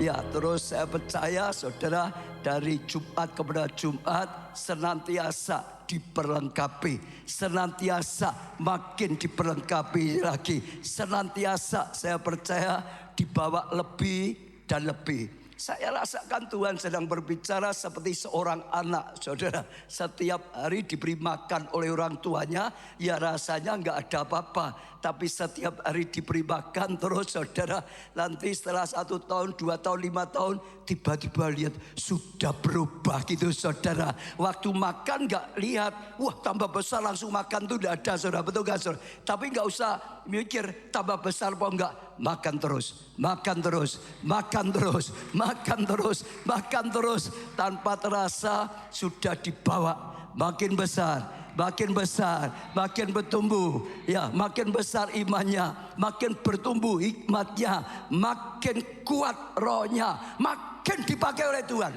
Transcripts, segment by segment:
Ya, terus saya percaya saudara dari Jumat kepada Jumat senantiasa diperlengkapi, senantiasa makin diperlengkapi lagi, senantiasa saya percaya dibawa lebih dan lebih. Saya rasakan Tuhan sedang berbicara seperti seorang anak, saudara. Setiap hari diberi makan oleh orang tuanya, ya rasanya nggak ada apa-apa. Tapi setiap hari diberi makan terus, saudara. Nanti setelah 1 tahun, 2 tahun, 5 tahun, tiba-tiba lihat sudah berubah gitu, saudara. Waktu makan nggak lihat, wah tambah besar langsung makan tuh nggak ada, saudara. Betul nggak, saudara? Tapi nggak usah mikir tambah besar apa enggak. Makan terus, makan terus, makan terus, makan terus, makan terus. Tanpa terasa sudah dibawa makin besar, makin besar, makin bertumbuh. Ya, makin besar imannya, makin bertumbuh hikmatnya, makin kuat rohnya, makin dipakai oleh Tuhan.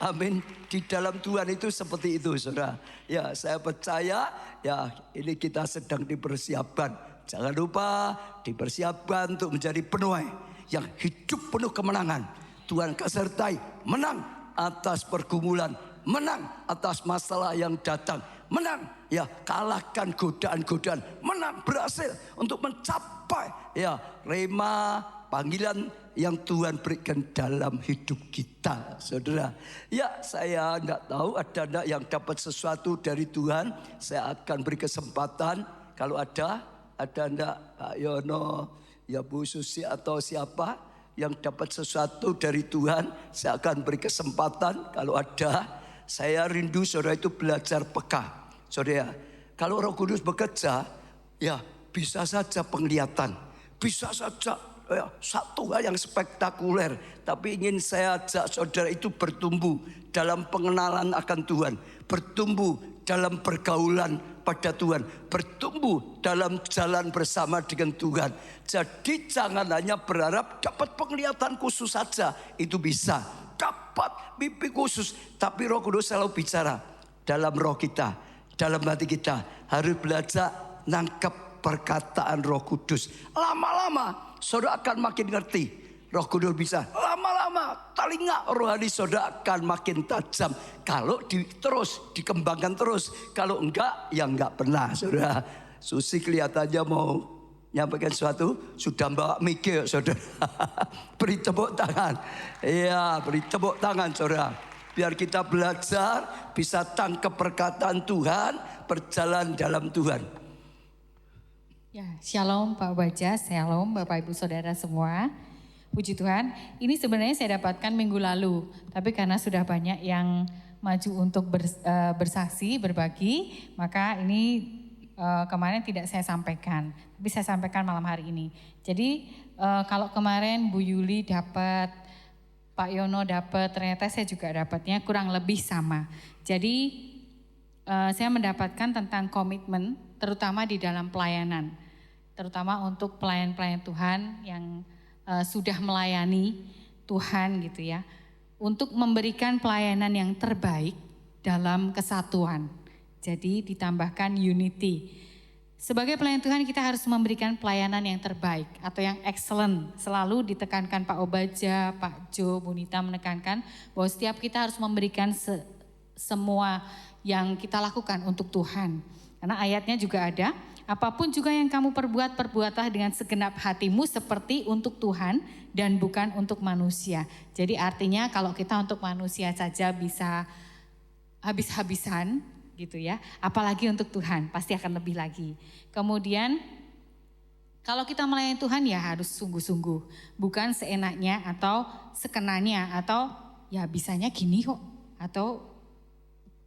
Amin. Di dalam Tuhan itu seperti itu, saudara. Ya, saya percaya ya ini kita sedang dipersiapkan. Jangan lupa dipersiapkan untuk menjadi penuai yang hidup penuh kemenangan. Tuhan sertai, menang atas pergumulan, menang atas masalah yang datang, menang ya kalahkan godaan-godaan, menang berhasil untuk mencapai ya rema panggilan yang Tuhan berikan dalam hidup kita, saudara. Ya, saya enggak tahu ada enggak yang dapat sesuatu dari Tuhan. Saya akan beri kesempatan kalau ada enggak Pak Yono, ya Bu Susi atau siapa yang dapat sesuatu dari Tuhan. Saya akan beri kesempatan kalau ada. Saya rindu saudara itu belajar peka. Saudara, kalau Roh Kudus bekerja, ya bisa saja penglihatan, bisa saja ya, satu hal yang spektakuler. Tapi ingin saya ajak saudara itu bertumbuh dalam pengenalan akan Tuhan, bertumbuh dalam pergaulan pada Tuhan, bertumbuh dalam jalan bersama dengan Tuhan. Jadi jangan hanya berharap dapat penglihatan khusus saja, itu bisa. Dapat mimpi khusus, tapi Roh Kudus selalu bicara dalam roh kita, dalam hati kita. Harus belajar nangkep perkataan Roh Kudus. Lama-lama saudara akan makin ngerti. Roh Kudus bisa lama-lama telinga rohani saudara akan makin tajam. Kalau terus dikembangkan terus, kalau enggak ya enggak pernah, saudara. Susi kelihatannya mau nyampaikan sesuatu, sudah bawa mikir, saudara. Beri tepuk tangan. Iya, beri tepuk tangan, saudara. Biar kita belajar bisa tangkap perkataan Tuhan, berjalan dalam Tuhan. Ya, shalom Pak Baja, shalom Bapak Ibu Saudara semua. Puji Tuhan, ini sebenarnya saya dapatkan minggu lalu, tapi karena sudah banyak yang maju untuk bersaksi, berbagi, maka ini kemarin tidak saya sampaikan, tapi saya sampaikan malam hari ini. Jadi kalau kemarin Bu Yuli dapat, Pak Yono dapat, ternyata saya juga dapatnya kurang lebih sama. Jadi saya mendapatkan tentang komitmen, terutama di dalam pelayanan, terutama untuk pelayan-pelayan Tuhan yang sudah melayani Tuhan gitu ya, untuk memberikan pelayanan yang terbaik dalam kesatuan. Jadi ditambahkan unity. Sebagai pelayan Tuhan kita harus memberikan pelayanan yang terbaik atau yang excellent. Selalu ditekankan Pak Obaja, Pak Jo, Bunita menekankan bahwa setiap kita harus memberikan semua yang kita lakukan untuk Tuhan. Karena ayatnya juga ada, apapun juga yang kamu perbuat, perbuatlah dengan segenap hatimu seperti untuk Tuhan dan bukan untuk manusia. Jadi artinya kalau kita untuk manusia saja bisa habis-habisan gitu ya, apalagi untuk Tuhan pasti akan lebih lagi. Kemudian kalau kita melayani Tuhan ya harus sungguh-sungguh, bukan seenaknya atau sekenanya atau ya bisanya gini kok, atau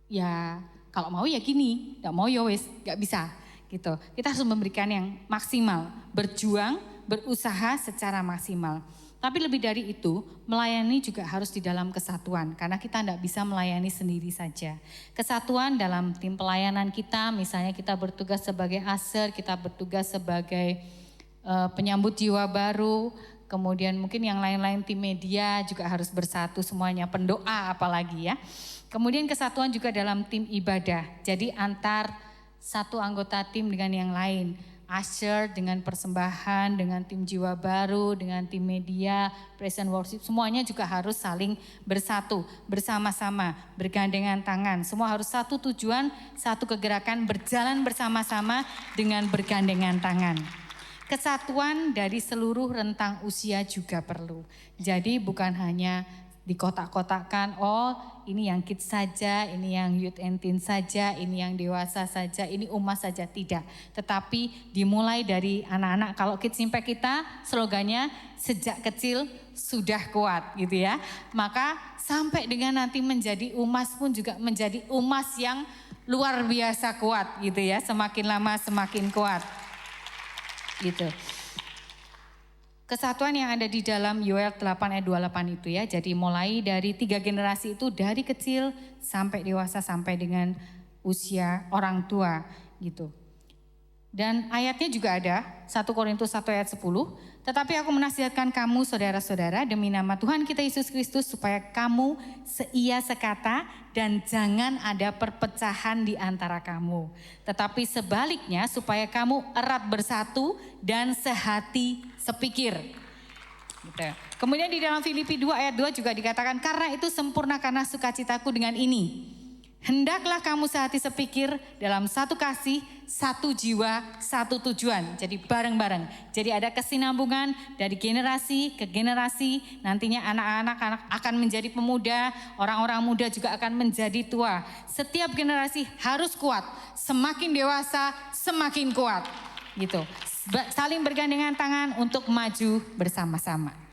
ya kalau mau ya gini, gak mau ya wes, gak bisa gitu. Kita harus memberikan yang maksimal, berjuang, berusaha secara maksimal. Tapi lebih dari itu, melayani juga harus di dalam kesatuan, karena kita gak bisa melayani sendiri saja. Kesatuan dalam tim pelayanan kita, misalnya kita bertugas sebagai aser, kita bertugas sebagai penyambut jiwa baru, kemudian mungkin yang lain-lain tim media juga harus bersatu semuanya, pendoa apalagi ya. Kemudian kesatuan juga dalam tim ibadah. Jadi antar satu anggota tim dengan yang lain. usher, dengan persembahan, dengan tim jiwa baru, dengan tim media, praise and worship, semuanya juga harus saling bersatu, bersama-sama, bergandengan tangan. Semua harus satu tujuan, satu kegerakan, berjalan bersama-sama dengan bergandengan tangan. Kesatuan dari seluruh rentang usia juga perlu. Jadi bukan hanya dikotak-kotakkan, oh ini yang kids saja, ini yang youth and teen saja, ini yang dewasa saja, ini umat saja, tidak. Tetapi dimulai dari anak-anak. Kalau Kids Impact kita slogannya sejak kecil sudah kuat gitu ya. Maka sampai dengan nanti menjadi umas pun juga menjadi umas yang luar biasa kuat gitu ya. Semakin lama semakin kuat gitu. Kesatuan yang ada di dalam Yoel 8 ayat 28 itu ya. Jadi mulai dari 3 generasi itu, dari kecil sampai dewasa sampai dengan usia orang tua gitu. Dan ayatnya juga ada 1 Korintus 1 ayat 10. Tetapi aku menasihatkan kamu saudara-saudara demi nama Tuhan kita Yesus Kristus supaya kamu seia sekata dan jangan ada perpecahan di antara kamu. Tetapi sebaliknya supaya kamu erat bersatu dan sehati sepikir. Gitu. Kemudian di dalam Filipi 2 ayat 2 juga dikatakan, karena itu sempurnakanlah sukacitaku dengan ini. Hendaklah kamu sehati sepikir dalam satu kasih, satu jiwa, satu tujuan. Jadi bareng-bareng. Jadi ada kesinambungan dari generasi ke generasi. Nantinya anak-anak akan menjadi pemuda, orang-orang muda juga akan menjadi tua. Setiap generasi harus kuat. Semakin dewasa, semakin kuat. Gitu. Saling bergandengan tangan untuk maju bersama-sama.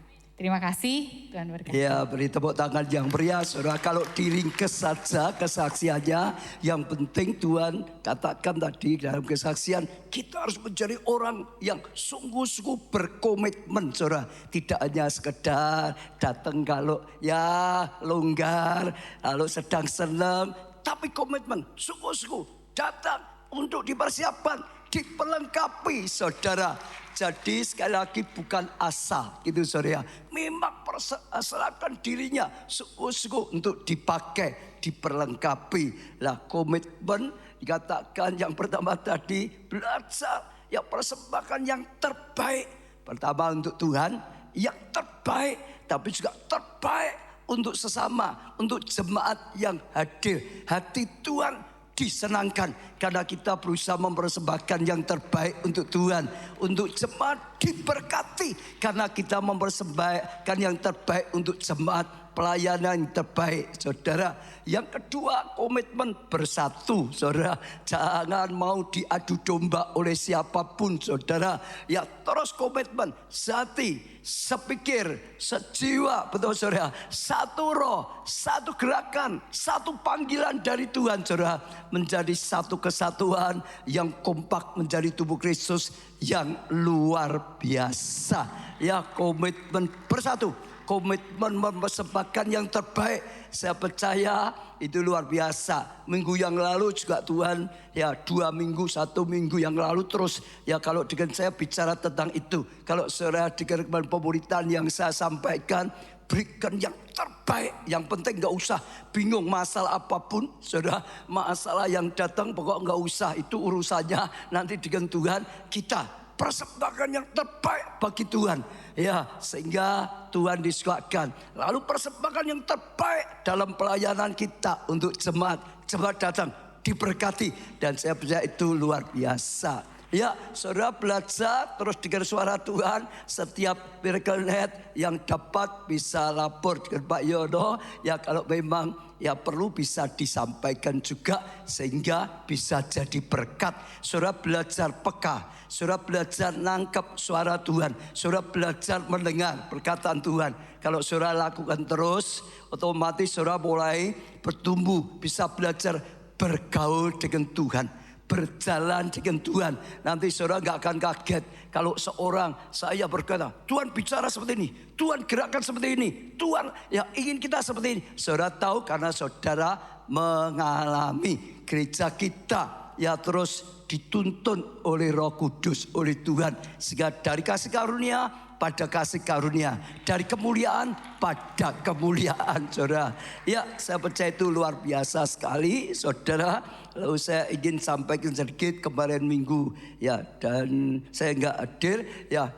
Terima kasih, Tuhan berkati. Ya, beri tepuk tangan yang meriah, saudara. Kalau diringkes saja kesaksiannya, yang penting Tuhan katakan tadi dalam kesaksian, kita harus menjadi orang yang sungguh-sungguh berkomitmen, saudara. Tidak hanya sekedar datang kalau ya longgar, lalu sedang senang, tapi komitmen, sungguh-sungguh datang untuk dipersiapkan, diperlengkapi, saudara. Jadi sekali lagi bukan asal gitu saudara. Memang perserahkan dirinya sungguh-sungguh untuk dipakai, diperlengkapi. Lah komitmen dikatakan yang pertama tadi, belajar yang persembahkan yang terbaik. Pertama untuk Tuhan yang terbaik, tapi juga terbaik untuk sesama, untuk jemaat yang hadir. Hati Tuhan disenangkan karena kita berusaha mempersembahkan yang terbaik untuk Tuhan, untuk jemaat diberkati karena kita mempersembahkan yang terbaik untuk jemaat, pelayanan yang terbaik, saudara. Yang kedua, komitmen bersatu, saudara. Jangan mau diadu domba oleh siapapun, saudara. Ya terus komitmen, sehati, sepikir, sejiwa, betul saudara. Satu roh, satu gerakan, satu panggilan dari Tuhan, saudara. Menjadi satu kesatuan yang kompak, menjadi tubuh Kristus yang luar biasa. Ya komitmen bersatu, komitmen mempersembahkan yang terbaik. Saya percaya itu luar biasa. Minggu yang lalu juga Tuhan ya 2 minggu, 1 minggu yang lalu terus ya kalau dengan saya bicara tentang itu. Kalau saudara dengar pemuritan yang saya sampaikan, berikan yang terbaik. Yang penting gak usah bingung masalah apapun, saudara. Masalah yang datang pokok gak usah, itu urusannya nanti dengan Tuhan. Kita persembahkan yang terbaik bagi Tuhan. Ya, sehingga Tuhan disukakan. Lalu persembahkan yang terbaik dalam pelayanan kita untuk jemaat. Jemaat datang diberkati dan saya percaya itu luar biasa. Ya, saudara belajar terus dengar suara Tuhan. Setiap Miracle Net yang dapat bisa lapor dengan Pak Yono. Ya kalau memang ya perlu bisa disampaikan juga sehingga bisa jadi berkat. Saudara belajar peka, saudara belajar nangkep suara Tuhan, saudara belajar mendengar perkataan Tuhan. Kalau saudara lakukan terus, otomatis saudara mulai bertumbuh, bisa belajar bergaul dengan Tuhan, berjalan dengan Tuhan. Nanti saudara gak akan kaget kalau seorang saya berkata, Tuhan bicara seperti ini, Tuhan gerakan seperti ini, Tuhan ya ingin kita seperti ini. Saudara tahu karena saudara mengalami. Gereja kita ya terus dituntun oleh Roh Kudus, oleh Tuhan. Sehingga dari kasih karunia pada kasih karunia, dari kemuliaan pada kemuliaan, saudara. Ya, saya percaya itu luar biasa sekali, saudara. Lalu saya ingin sampaikan sedikit kemarin minggu, ya, dan saya nggak hadir, ya.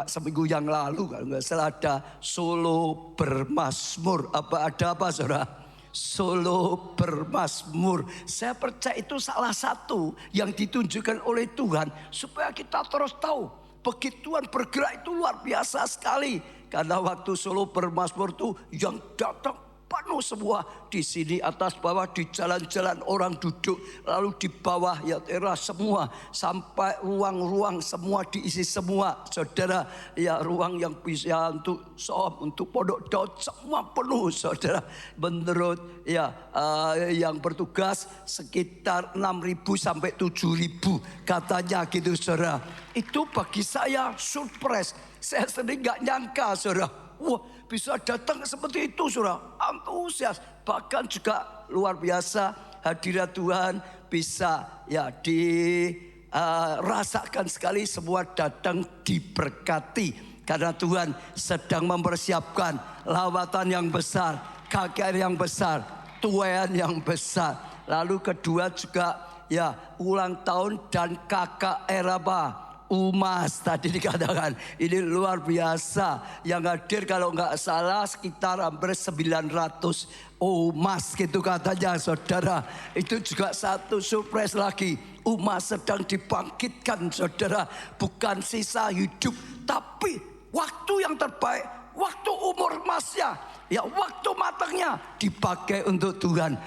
Seminggu yang lalu kalau nggak salah ada Solo Bermazmur. Ada apa saudara? Solo Bermazmur. Saya percaya itu salah satu yang ditunjukkan oleh Tuhan supaya kita terus tahu begitu Tuhan bergerak itu luar biasa sekali. Karena waktu Solo Bermazmur itu yang datang penuh semua di sini, atas bawah, di jalan-jalan orang duduk, lalu di bawah ya teras semua, sampai ruang-ruang semua diisi semua, saudara. Ya, ruang yang bisa untuk som, untuk pondok daud semua penuh, saudara. Menurut yang bertugas sekitar 6.000 sampai 7.000 katanya gitu, saudara. Itu bagi saya surprise. Saya sendiri nggak nyangka, saudara. Wah, bisa datang seperti itu, saudara. Antusias. Bahkan juga luar biasa hadirat Tuhan bisa ya dirasakan sekali, semua datang diberkati. Karena Tuhan sedang mempersiapkan lawatan yang besar, KKR yang besar, tuayan yang besar. Lalu kedua juga ya ulang tahun dan KKR apa? UMAS tadi dikatakan. Ini luar biasa. Yang hadir kalau nggak salah sekitar hampir 900 UMAS gitu katanya, saudara. Itu juga satu surprise lagi. UMAS sedang dibangkitkan, saudara. Bukan sisa hidup, tapi waktu yang terbaik, waktu umur emasnya, ya waktu matangnya dipakai untuk Tuhan.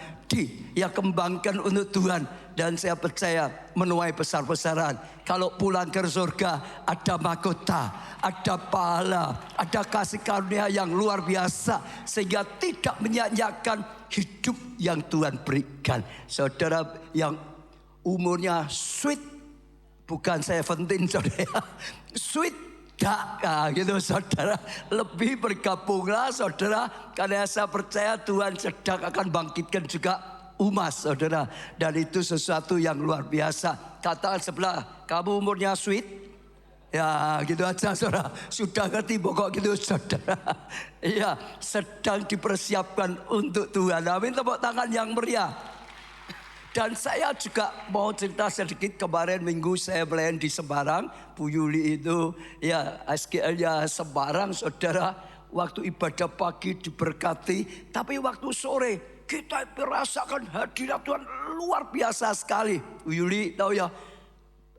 Kembangkan untuk Tuhan. Dan saya percaya menuai besar-besaran. Kalau pulang ke surga ada mahkota, ada pahala, ada kasih karunia yang luar biasa, sehingga tidak menyia-nyiakan hidup yang Tuhan berikan. Saudara yang umurnya sweet, bukan 17 saudara, sweet gitu, saudara. Lebih bergabunglah, saudara, karena saya percaya Tuhan sedang akan bangkitkan juga UMAS, saudara. Dan itu sesuatu yang luar biasa. Katakan sebelah, kamu umurnya sweet? Ya gitu aja, saudara. Sudah ngerti pokok gitu, saudara. Iya, sedang dipersiapkan untuk Tuhan. Amin, tepuk tangan yang meriah. Dan saya juga mau cerita sedikit. Kemarin minggu saya melayani di Semarang. Bu Yuli itu ya SGL-nya Semarang, saudara. Waktu ibadah pagi diberkati, tapi waktu sore kita merasakan hadirat Tuhan luar biasa sekali. Bu Yuli tahu ya,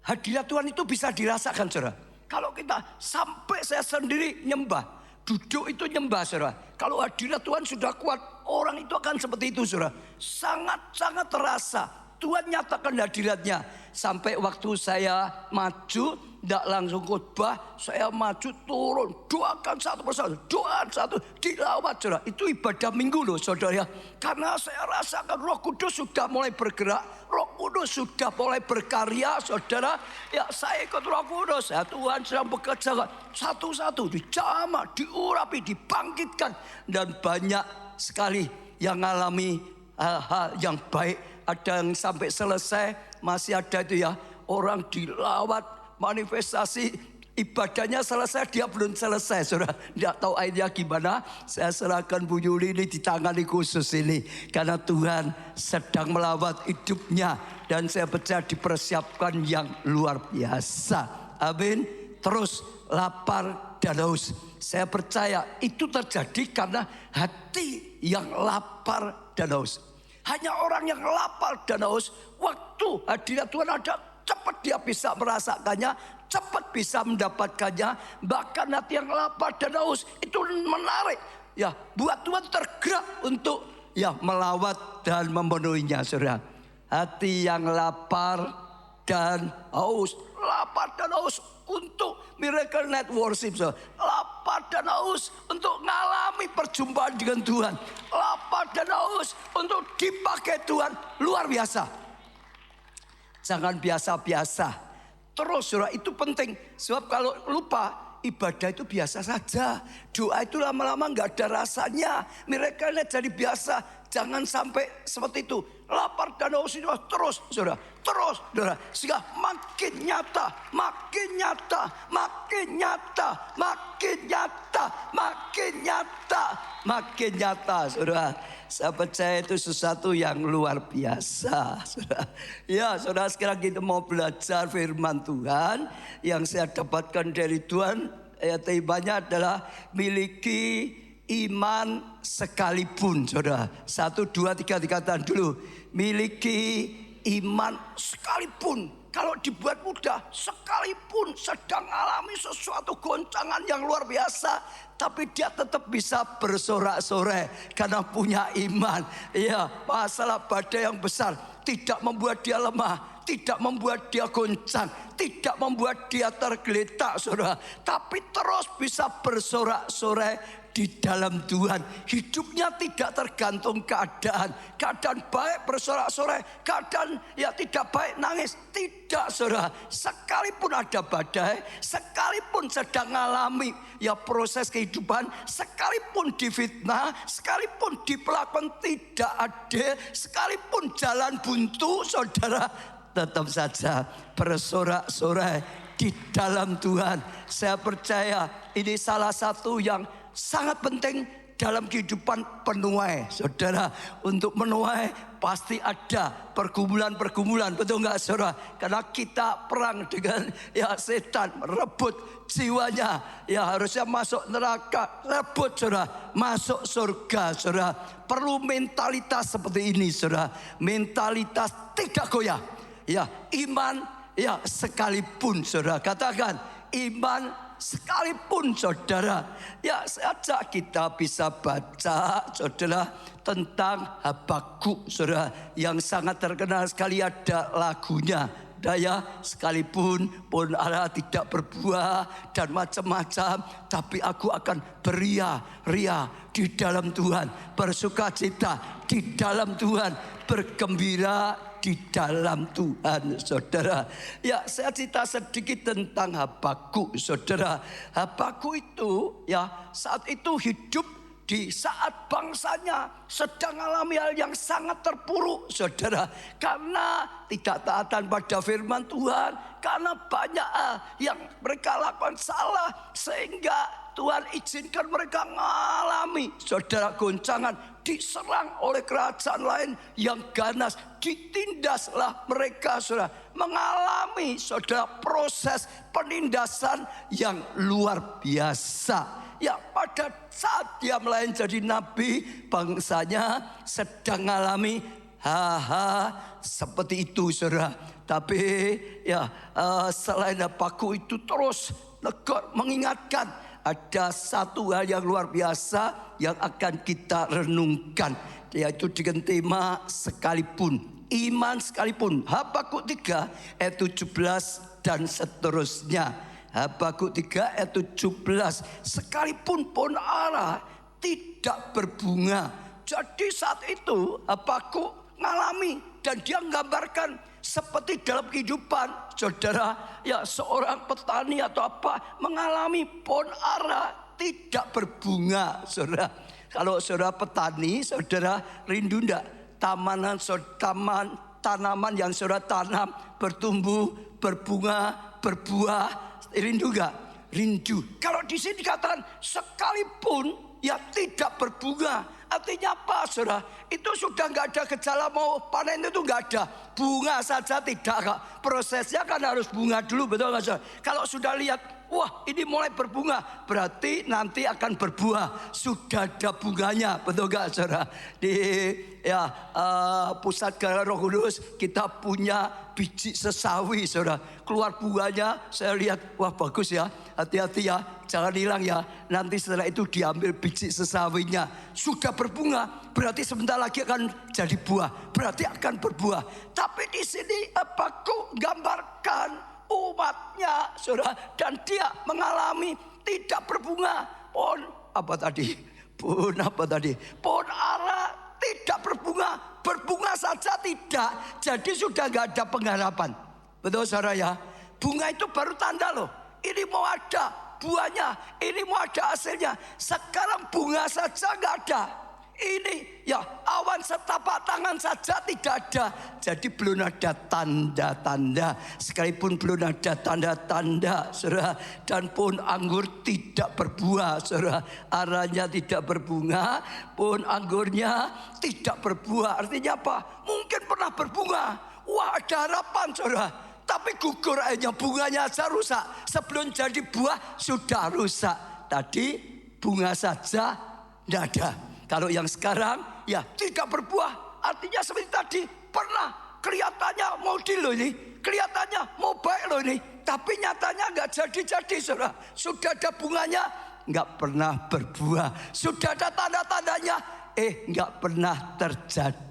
hadirat Tuhan itu bisa dirasakan, saudara. Kalau kita sampai saya sendiri nyembah, duduk itu nyembah, saudara. Kalau hadirat Tuhan sudah kuat, orang itu akan seperti itu, saudara. Sangat-sangat terasa. Tuhan nyatakan hadiratnya. Sampai waktu saya maju, tidak langsung khotbah, saya maju turun, doakan satu persatu, doakan satu, dilawat, saudara. Itu ibadah minggu loh, saudara ya. Karena saya rasakan Roh Kudus sudah mulai bergerak, Roh Kudus sudah mulai berkarya, saudara. Ya, saya ikut Roh Kudus, ya, Tuhan sedang bekerja satu-satu, dijamah, diurapi, dibangkitkan. Dan banyak sekali yang mengalami hal-hal yang baik. Ada yang sampai selesai, masih ada itu ya, orang dilawat, manifestasi, ibadahnya selesai, dia belum selesai, saudara. Tidak tahu akhirnya gimana. Saya serahkan Bu Yuli ini di tangani khusus ini, karena Tuhan sedang melawat hidupnya. Dan saya percaya dipersiapkan yang luar biasa. Amin. Terus lapar dan haus. Saya percaya itu terjadi karena hati yang lapar dan haus. Hanya orang yang lapar dan haus, waktu hadirat Tuhan ada, cepat dia bisa merasakannya, cepat bisa mendapatkannya. Bahkan hati yang lapar dan haus itu menarik, ya, buat Tuhan tergerak untuk ya melawat dan memenuhinya, saudara. Hati yang lapar dan haus, lapar dan haus untuk Miracle Night Worship, saudara. Lapar dan haus untuk mengalami perjumpaan dengan Tuhan. Lapar dan haus untuk dipakai Tuhan, luar biasa. Jangan biasa-biasa. Terus, saudara, itu penting. Sebab kalau lupa, ibadah itu biasa saja. Doa itu lama-lama nggak ada rasanya. Miracle Night jadi biasa. Jangan sampai seperti itu. Lapar dan haus ini terus, saudara. Terus, saudara. Sehingga makin nyata, makin nyata, makin nyata, makin nyata, makin nyata, makin nyata, saudara. Saya percaya itu sesuatu yang luar biasa, saudara. Ya, saudara, sekarang kita mau belajar firman Tuhan. Yang saya dapatkan dari Tuhan, ayat imannya adalah miliki iman sekalipun, saudara. 1, 2, 3 dikatakan dulu. Miliki iman sekalipun. Kalau dibuat mudah, sekalipun sedang alami sesuatu goncangan yang luar biasa, tapi dia tetap bisa bersorak-sorai karena punya iman. Ya, masalah badai yang besar tidak membuat dia lemah, tidak membuat dia goncang, tidak membuat dia tergeletak, saudara. Tapi terus bisa bersorak-sorai di dalam Tuhan. Hidupnya tidak tergantung keadaan. Keadaan baik bersorak-sorai, keadaan ya tidak baik nangis. Tidak, saudara. Sekalipun ada badai, sekalipun sedang mengalami ya proses kehidupan, sekalipun difitnah, sekalipun diperlakukan tidak adil, sekalipun jalan buntu, saudara, tetap saja bersorak-sorai di dalam Tuhan. Saya percaya ini salah satu yang sangat penting dalam kehidupan penuai, saudara. Untuk menuai pasti ada pergumulan-pergumulan, betul nggak, saudara? Karena kita perang dengan ya setan, rebut jiwanya. Ya harusnya masuk neraka, rebut, saudara, masuk surga, saudara. Perlu mentalitas seperti ini, saudara. Mentalitas tidak goyah. Ya, iman ya sekalipun, saudara. Katakan iman sekalipun, saudara. Ya saja kita bisa baca, saudara, tentang Habakuk, saudara, yang sangat terkenal sekali, ada lagunya. Daya sekalipun pun Allah tidak berbuah dan macam-macam, tapi aku akan beria-ria di dalam Tuhan, bersukacita di dalam Tuhan, bergembira di dalam Tuhan, saudara. Ya, saya cerita sedikit tentang Habakuk, saudara. Habakuk itu ya saat itu hidup di saat bangsanya sedang alami hal yang sangat terpuruk, saudara. Karena tidak taatan pada firman Tuhan, karena banyak yang mereka lakukan salah, sehingga Tuhan izinkan mereka mengalami, saudara, goncangan, diserang oleh kerajaan lain yang ganas, ditindaslah mereka, saudara, mengalami, saudara, proses penindasan yang luar biasa. Ya, pada saat dia melayani jadi nabi, bangsanya sedang mengalami seperti itu, saudara. Tapi ya selain Habakuk itu terus negur, mengingatkan ada satu hal yang luar biasa yang akan kita renungkan, yaitu dengan tema sekalipun, iman sekalipun. Habakuk 3 ayat 17 dan seterusnya. Habakuk 3 ayat 17. Sekalipun pohon ara tidak berbunga. Jadi saat itu Habakuk ngalami, dan dia menggambarkan seperti dalam kehidupan, saudara, ya seorang petani atau apa mengalami pohon ara tidak berbunga, saudara. Kalau saudara petani, saudara rindu enggak tanaman yang saudara tanam bertumbuh, berbunga, berbuah? Rindu gak? Rindu. Kalau di sini dikatakan sekalipun ya tidak berbunga, artinya apa, saudara? Itu sudah nggak ada gejala mau panen, itu nggak ada. Bunga saja tidak, Kak. Prosesnya kan harus bunga dulu, betul nggak, saudara? Kalau sudah lihat, wah ini mulai berbunga, berarti nanti akan berbuah. Sudah ada bunganya, betul nggak, saudara? Di pusat Gala Roh Kudus kita punya biji sesawi, saudara. Keluar bunganya, saya lihat, wah bagus ya, hati-hati ya, jangan hilang ya. Nanti setelah itu diambil biji sesawinya, sudah berbunga, berarti sebentar lagi akan jadi buah, berarti akan berbuah. Tapi di sini Habakuk gambarkan umatnya, saudara, dan dia mengalami tidak berbunga. Pohon apa tadi? Pohon apa tadi? Pohon ara tidak berbunga, berbunga saja tidak. Jadi sudah gak ada pengharapan. Betul, saudara ya? Bunga itu baru tanda loh, ini mau ada buahnya, ini mau ada hasilnya. Sekarang bunga saja gak ada. Ini ya awan setapak tangan saja tidak ada. Jadi belum ada tanda-tanda. Sekalipun belum ada tanda-tanda, saudara. Dan pohon anggur tidak berbuah, saudara. Aranya tidak berbunga, pohon anggurnya tidak berbuah. Artinya apa? Mungkin pernah berbunga. Wah, ada harapan, saudara. Tapi gugur aja, bunganya aja rusak. Sebelum jadi buah sudah rusak. Tadi bunga saja tidak ada. Kalau yang sekarang ya tidak berbuah. Artinya seperti tadi pernah kelihatannya mau deal loh ini. Kelihatannya mau baik loh ini. Tapi nyatanya nggak jadi-jadi, saudara. Sudah ada bunganya, nggak pernah berbuah. Sudah ada tanda-tandanya, nggak pernah terjadi.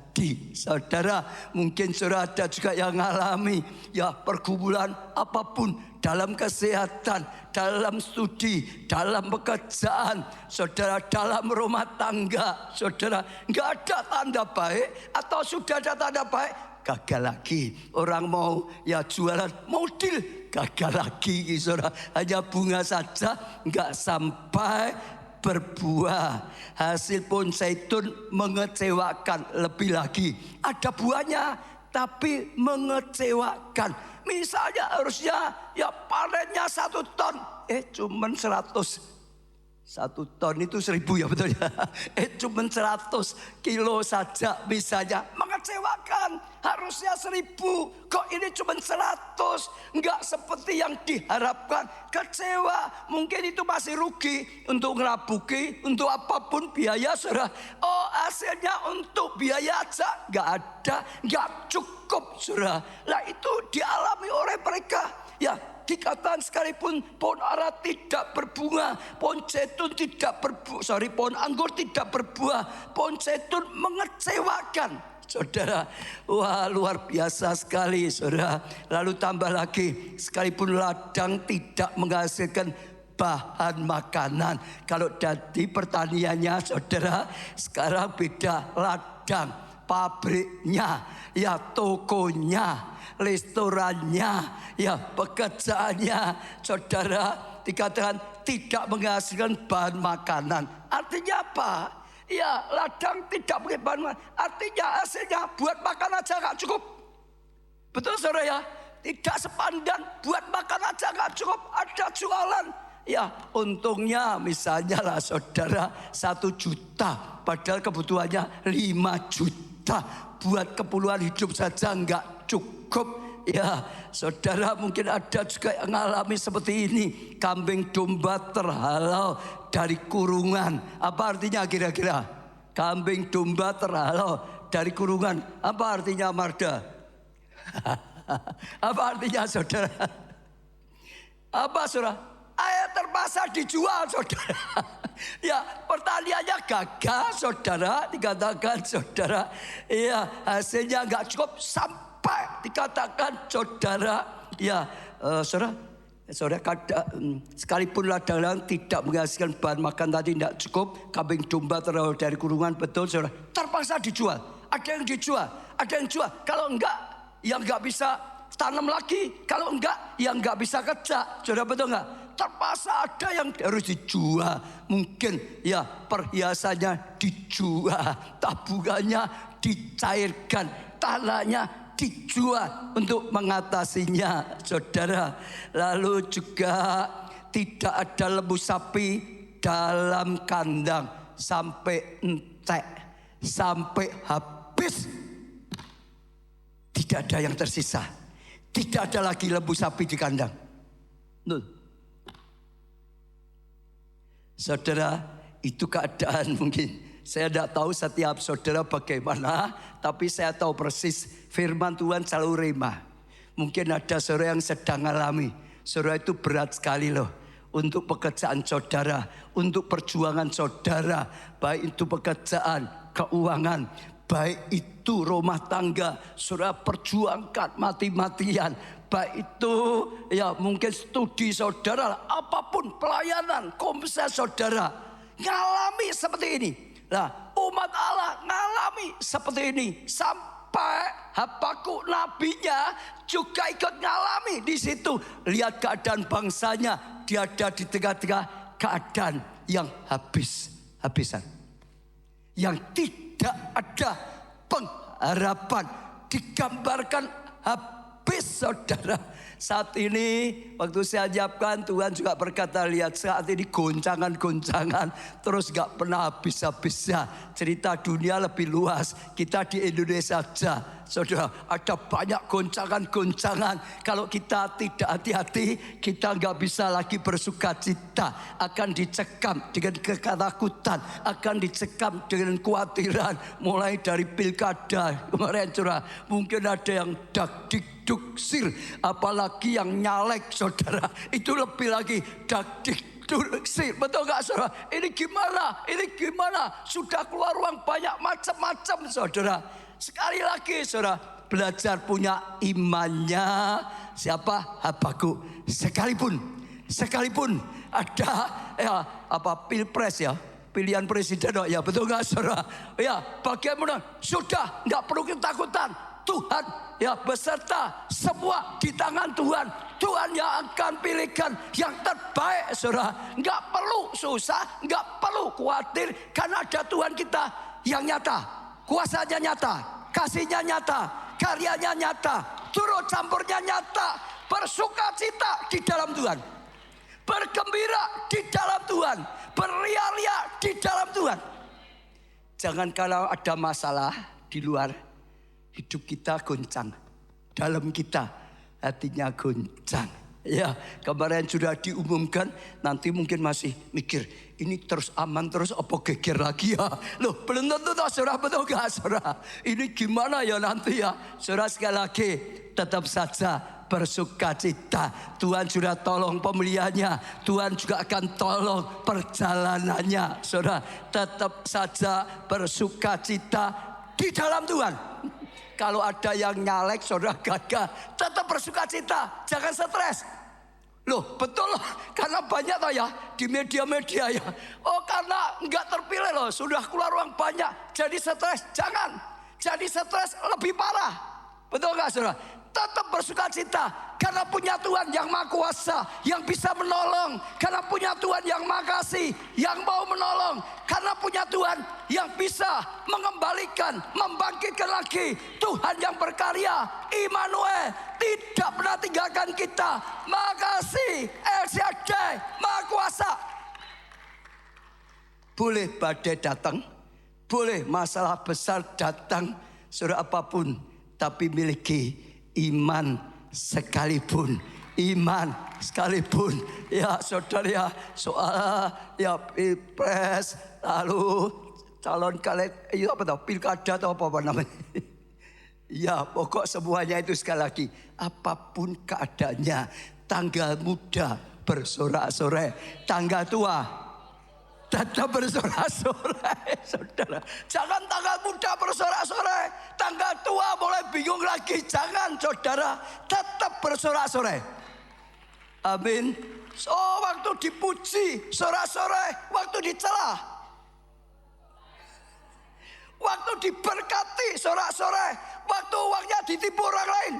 Saudara, mungkin saudara ada juga yang mengalami ya pergumulan apapun dalam kesehatan, dalam studi, dalam pekerjaan, saudara, dalam rumah tangga, saudara, nggak ada tanda baik atau sudah ada tanda baik, gagal lagi. Orang mau ya jualan, mau deal, gagal lagi, saudara. Hanya bunga saja, nggak sampai berbuah. Hasil pohon zaitun mengecewakan, lebih lagi ada buahnya tapi mengecewakan. Misalnya harusnya ya panennya 1 ton, cuman 100. 1 ton itu 1000 ya, betul ya. Cuman 100 kilo saja misalnya, mengecewakan. Harusnya 1000, kok ini cuman 100. Enggak seperti yang diharapkan, kecewa. Mungkin itu masih rugi untuk ngerabuki, untuk apapun biaya, saudara. Oh, hasilnya untuk biaya aja enggak ada, enggak cukup, saudara. Lah itu dialami oleh mereka. Ya, dikatakan sekalipun pohon ara tidak berbunga, pohon zaitun tidak berbuah, pohon anggur tidak berbuah, pohon zaitun mengecewakan, saudara. Wah, luar biasa sekali, saudara. Lalu tambah lagi, sekalipun ladang tidak menghasilkan bahan makanan. Kalau dari pertaniannya, saudara, sekarang beda. Ladang, pabriknya, ya tokonya, restorannya, ya pekerjaannya, saudara, dikatakan tidak menghasilkan bahan makanan. Artinya apa? Ya, ladang tidak punya bahan makanan. Artinya hasilnya buat makan aja gak cukup. Betul, saudara ya? Tidak sepandan, buat makan aja gak cukup. Ada jualan. Ya, untungnya misalnya lah, saudara, 1 juta. Padahal kebutuhannya 5 juta. Buat keperluan hidup saja gak cukup. Ya, saudara, mungkin ada juga yang mengalami seperti ini. Kambing domba terhalau dari kurungan. Apa artinya kira-kira? Kambing domba terhalau dari kurungan. Apa artinya, Marda? Apa artinya, saudara? Apa, saudara? Terpaksa dijual, saudara. Ya, pertaniannya gagal, saudara. Dikatakan, saudara, ya hasilnya nggak cukup sampai dikatakan, saudara, ya saudara, sekalipun ladang tidak menghasilkan bahan makan tadi tidak cukup, kambing domba terhalau dari kurungan, betul, saudara, terpaksa dijual. Ada yang dijual, ada yang jual. Kalau enggak, yang nggak bisa tanam lagi. Kalau enggak, yang nggak bisa kerja, saudara, betul enggak? Terpaksa ada yang harus dijual. Mungkin ya perhiasannya dijual, tabungannya dicairkan, tanahnya dijual untuk mengatasinya, saudara. Lalu juga tidak ada lembu sapi dalam kandang sampai entek, sampai habis. Tidak ada yang tersisa. Tidak ada lagi lembu sapi di kandang. Nul. Saudara, itu keadaan mungkin. Saya tidak tahu setiap saudara bagaimana, tapi saya tahu persis firman Tuhan selalu rema. Mungkin ada saudara yang sedang alami. Saudara, itu berat sekali loh. Untuk pekerjaan saudara, untuk perjuangan saudara. Baik itu pekerjaan, keuangan, baik itu rumah tangga. Saudara perjuangkan mati-matian. Baik itu ya mungkin studi saudara, apapun pelayanan, komsel saudara, ngalami seperti ini. Nah, umat Allah ngalami seperti ini. Sampai Habakuk nabinya juga ikut ngalami di situ. Lihat keadaan bangsanya, dia ada di tengah-tengah keadaan yang habisan. yang tidak ada pengharapan, digambarkan habis saudara. Saat ini waktu saya siapkan, Tuhan juga berkata, lihat saat ini goncangan-goncangan terus gak pernah habis-habisnya. Cerita dunia lebih luas, kita di Indonesia saja saudara, ada banyak goncangan-goncangan. Kalau kita tidak hati-hati, kita gak bisa lagi bersuka cita. Akan dicekam dengan ketakutan, akan dicekam dengan kekhawatiran. Mulai dari pilkada kemarin saudara, mungkin ada yang dakdikduksir, apalagi yang nyalek saudara, itu lebih lagi dakdikduksir. Betul gak saudara? Ini gimana? Ini gimana? Sudah keluar uang banyak macam-macam saudara. Sekali lagi saudara, belajar punya imannya siapa? Habakuk. Sekalipun ada pilpres ya, pilihan presiden ya, betul nggak saudara? Ya, bagaimana? Sudah nggak perlu ketakutan. Tuhan ya beserta semua di tangan Tuhan. Tuhan yang akan pilihkan yang terbaik saudara. Nggak perlu susah, nggak perlu khawatir, karena ada Tuhan kita yang nyata. Kuasanya nyata, kasihnya nyata, karyanya nyata, turut campurnya nyata. Bersuka cita di dalam Tuhan, bergembira di dalam Tuhan, berria-ria di dalam Tuhan. Jangan kalau ada masalah di luar, hidup kita goncang, dalam kita hatinya goncang. Ya, kemarin sudah diumumkan, nanti mungkin masih mikir, ini terus aman terus apa geger lagi ya? Loh, belum tentu toh saudara, betul gak saudara? Ini gimana ya nanti ya? Saudara, sekali lagi tetap saja bersuka cita. Tuhan sudah tolong pemilihannya, Tuhan juga akan tolong perjalanannya. Saudara, tetap saja bersuka cita di dalam Tuhan. Kalau ada yang nyalek saudara gagah, tetap bersuka cita, jangan stres. Loh betul loh, karena banyak toh ya di media-media ya. Oh karena nggak terpilih loh, sudah keluar uang banyak, jadi stres. Jangan, jadi stres lebih parah. Betul nggak saudara? Tetap bersuka cita, karena punya Tuhan yang Maha Kuasa, yang bisa menolong. Karena punya Tuhan yang Maha Kasih, yang mau menolong. Karena punya Tuhan yang bisa mengembalikan, membangkitkan lagi. Tuhan yang berkarya, Immanuel, tidak pernah tinggalkan kita. Maha Kasih, El Shaddai, Maha Kuasa. Boleh badai datang, boleh masalah besar datang, saudara, apapun, tapi miliki iman sekalipun. Iman sekalipun. Ya saudara ya, soal ya pilpres, lalu calon pilkada atau apa namanya. Ya pokok semuanya itu sekali lagi, apapun keadaannya, tanggal muda bersorak-sorai, tanggal tua tetap bersorak-sorai saudara. Jangan tanggal muda bersorak-sorai, tanggal tua mulai bingung lagi. Jangan saudara, tetap bersorak-sorai. Amin. So waktu dipuji sorak-sorai, waktu dicela, waktu diberkati sorak-sorai, waktu uangnya ditipu orang lain.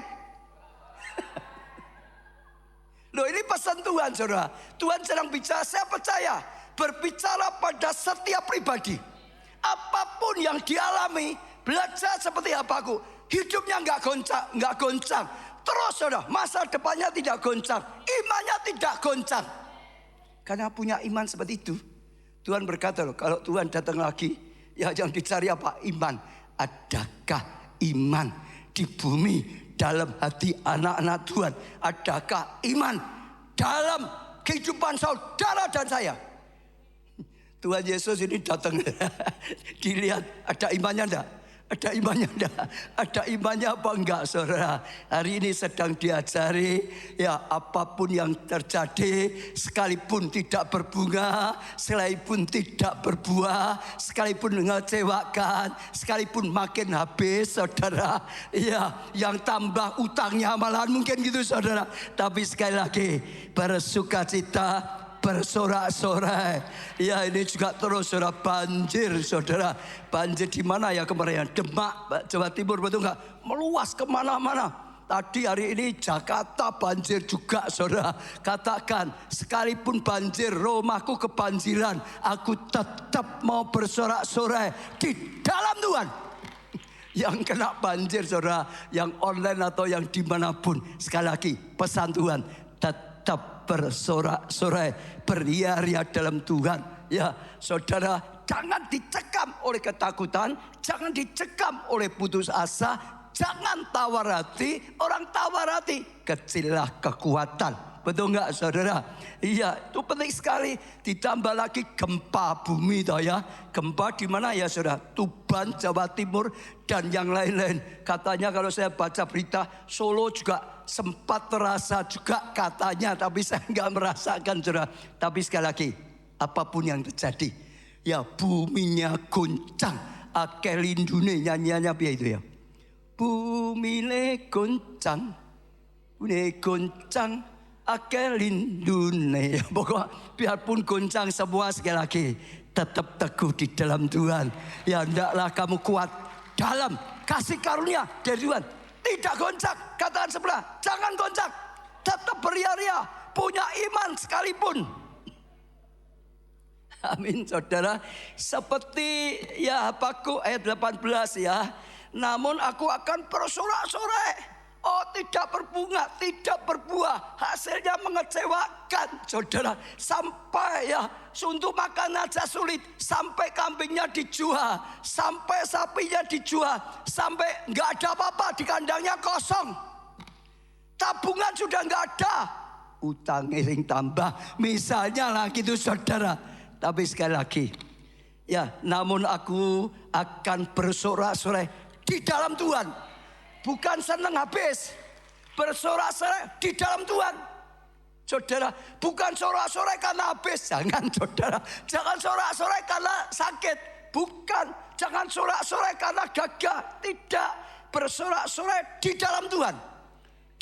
Loh, ini pesan Tuhan saudara. Tuhan sedang bicara, saya percaya berbicara pada setiap pribadi. Apapun yang dialami, belajar seperti Habakuk. Hidupnya nggak goncang. Terus saudara, masa depannya tidak goncang, imannya tidak goncang. Karena punya iman seperti itu. Tuhan berkata loh, kalau Tuhan datang lagi, ya yang dicari apa? Iman. Adakah iman di bumi dalam hati anak-anak Tuhan? Adakah iman dalam kehidupan saudara dan saya? Tuhan Yesus ini datang, dilihat ada imannya enggak? Ada imannya enggak? Ada imannya apa enggak saudara? Hari ini sedang diajari, ya apapun yang terjadi, sekalipun tidak berbunga, sekalipun tidak berbuah, sekalipun mengecewakan, sekalipun makin habis saudara, ya yang tambah utangnya malahan mungkin gitu saudara. Tapi sekali lagi bersukacita, bersorak-sorai. Ya ini juga terus saudara, banjir saudara. Banjir di mana ya kemarin? Demak, Jawa Timur, betul nggak? Meluas kemana-mana. Tadi hari ini Jakarta banjir juga, saudara. Katakan, sekalipun banjir, rumahku kebanjiran, aku tetap mau bersorak-sorai di dalam Tuhan. Yang kena banjir, saudara, yang online atau yang dimanapun, sekali lagi pesan Tuhan, tetap bersorak-sorai, beria-ria dalam Tuhan. Ya, saudara, jangan dicekam oleh ketakutan, jangan dicekam oleh putus asa. Jangan tawar hati, orang tawar hati kecillah kekuatan. Betul nggak, saudara? Iya, itu penting sekali. Ditambah lagi gempa bumi, toh ya. Gempa di mana ya, saudara? Tuban, Jawa Timur dan yang lain-lain. Katanya kalau saya baca berita, Solo juga sempat terasa juga katanya, tapi saya nggak merasakan, saudara. Tapi sekali lagi, apapun yang terjadi, ya buminya goncang. Akeh lindune, nyanyiannya apa itu ya? Bumi le goncang, akeh lindune. Pokoknya biarpun goncang semua, sekali lagi tetap teguh di dalam Tuhan. Ya hendaklah kamu kuat dalam kasih karunia dari Tuhan. Tidak goncang, katakan sebelah, jangan goncang. Tetap beria-ria, punya iman sekalipun. Amin, saudara. Seperti ya Habakuk ayat 18 ya. Namun aku akan bersorak-sorai. Oh, tidak berbunga, tidak berbuah, hasilnya mengecewakan, saudara. Sampai ya untuk makan aja sulit, sampai kambingnya dijual, sampai sapinya dijual, sampai nggak ada apa-apa, di kandangnya kosong, tabungan sudah nggak ada, utang iring tambah, misalnya lah gitu, saudara. Tapi sekali lagi, ya, namun aku akan bersorak-sorai di dalam Tuhan. Bukan senang habis, bersorak-sorai di dalam Tuhan. Saudara, bukan sorak-sorai karena habis. Jangan, saudara. Jangan sorak-sorai karena sakit. Bukan. Jangan sorak-sorai karena gagal. Tidak. Bersorak-sorai di dalam Tuhan.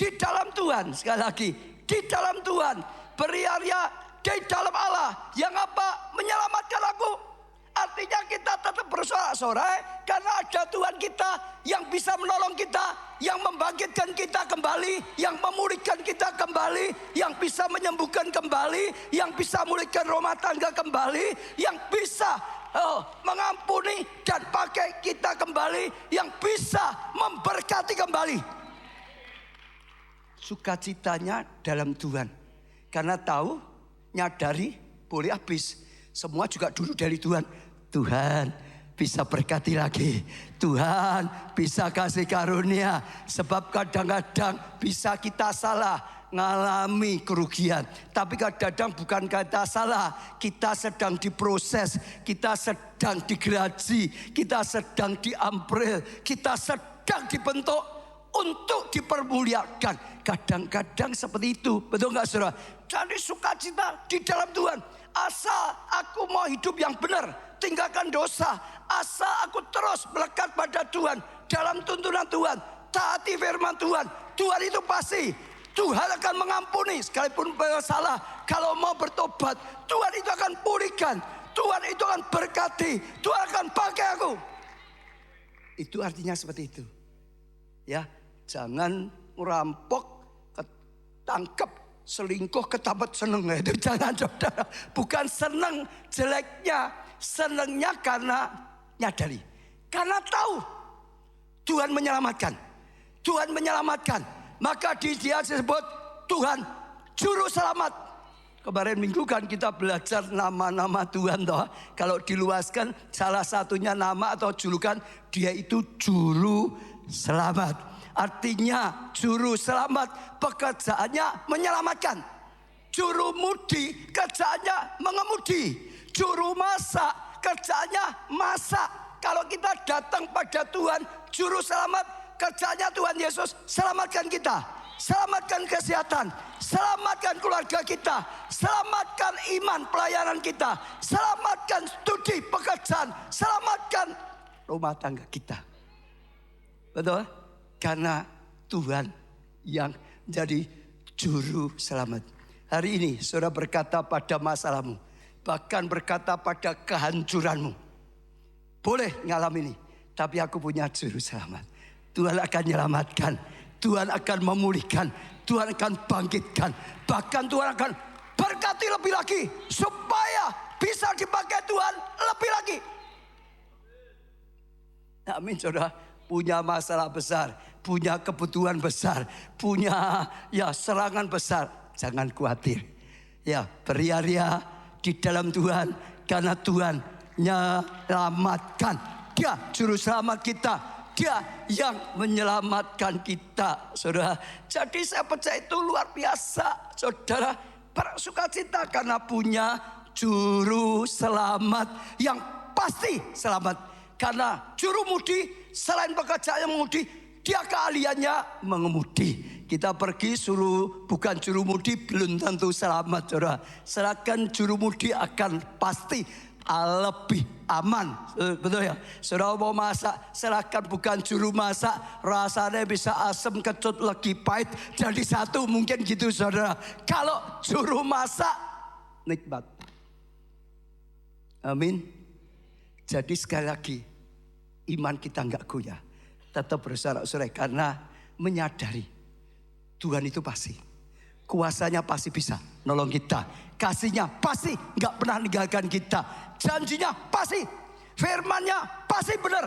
Di dalam Tuhan. Sekali lagi, di dalam Tuhan. Beria-ria di dalam Allah. Yang apa? Menyelamatkan aku. Artinya kita tetap bersorak-sorai karena ada Tuhan kita yang bisa menolong kita, yang membangkitkan kita kembali, yang memulihkan kita kembali, yang bisa menyembuhkan kembali, yang bisa memulihkan rumah tangga kembali, yang bisa mengampuni dan pakai kita kembali, yang bisa memberkati kembali. Sukacitanya dalam Tuhan. Karena tahu, nyadari, boleh habis. Semua juga dulu dari Tuhan. Tuhan bisa berkati lagi. Tuhan bisa kasih karunia. Sebab kadang-kadang bisa kita salah, ngalami kerugian. Tapi kadang-kadang bukan kita salah. Kita sedang diproses. Kita sedang digeraji. Kita sedang diampril. Kita sedang dibentuk untuk dipermuliakan. Kadang-kadang seperti itu. Betul gak, saudara? Jadi sukacita di dalam Tuhan. Asal aku mau hidup yang benar, tinggalkan dosa. Asal aku terus melekat pada Tuhan, dalam tuntunan Tuhan, taati firman Tuhan. Tuhan itu pasti, Tuhan akan mengampuni sekalipun bersalah. Kalau mau bertobat, Tuhan itu akan pulihkan, Tuhan itu akan berkati, Tuhan akan pakai aku. Itu artinya seperti itu. Ya, jangan merampok, ketangkep, selingkuh, ketabat, seneng. Itu jangan, saudara. Bukan seneng jeleknya, senengnya karena nyadari, karena tahu Tuhan menyelamatkan. Tuhan menyelamatkan, maka dia disebut Tuhan Juru Selamat. Kemarin minggu kan kita belajar nama-nama Tuhan, toh. Kalau diluaskan, salah satunya nama atau julukan, dia itu Juru Selamat. Artinya Juru Selamat, pekerjaannya menyelamatkan. Juru mudi, kerjaannya mengemudi. Juru masak, kerjaannya masak. Kalau kita datang pada Tuhan Juru Selamat, kerjanya Tuhan Yesus selamatkan kita, selamatkan kesehatan, selamatkan keluarga kita, selamatkan iman pelayanan kita, selamatkan studi pekerjaan, selamatkan rumah tangga kita. Betul? Karena Tuhan yang jadi Juru Selamat. Hari ini saudara berkata pada masalahmu, bahkan berkata pada kehancuranmu, boleh ngalamin ini, tapi aku punya Juru Selamat. Tuhan akan menyelamatkan, Tuhan akan memulihkan, Tuhan akan bangkitkan, bahkan Tuhan akan berkati lebih lagi supaya bisa dipakai Tuhan lebih lagi. Amin, saudara. Punya masalah besar, punya kebutuhan besar, punya serangan besar, jangan khawatir. Ya, beria-ria di dalam Tuhan, karena Tuhan menyelamatkan. Dia juru selamat kita, Dia yang menyelamatkan kita, saudara. Jadi saya percaya itu luar biasa, saudara. Bersukacita karena punya juru selamat yang pasti selamat. Karena juru mudi selain pekerjaan yang mengemudi, dia keahliannya mengemudi. Kita pergi suruh bukan juru mudi belum tentu selamat, saudara. Serahkan juru mudi akan pasti lebih aman, betul ya. Saudara mau masak, serahkan bukan juru masak, rasanya bisa asam, kecut, legi, pahit jadi satu, mungkin gitu, saudara. Kalau juru masak nikmat. Amin. Jadi sekali lagi, iman kita enggak goyah, tetap bersorak-sorai karena menyadari Tuhan itu pasti, kuasanya pasti bisa nolong kita, kasihnya pasti enggak pernah meninggalkan kita, janjinya pasti, firmannya pasti benar.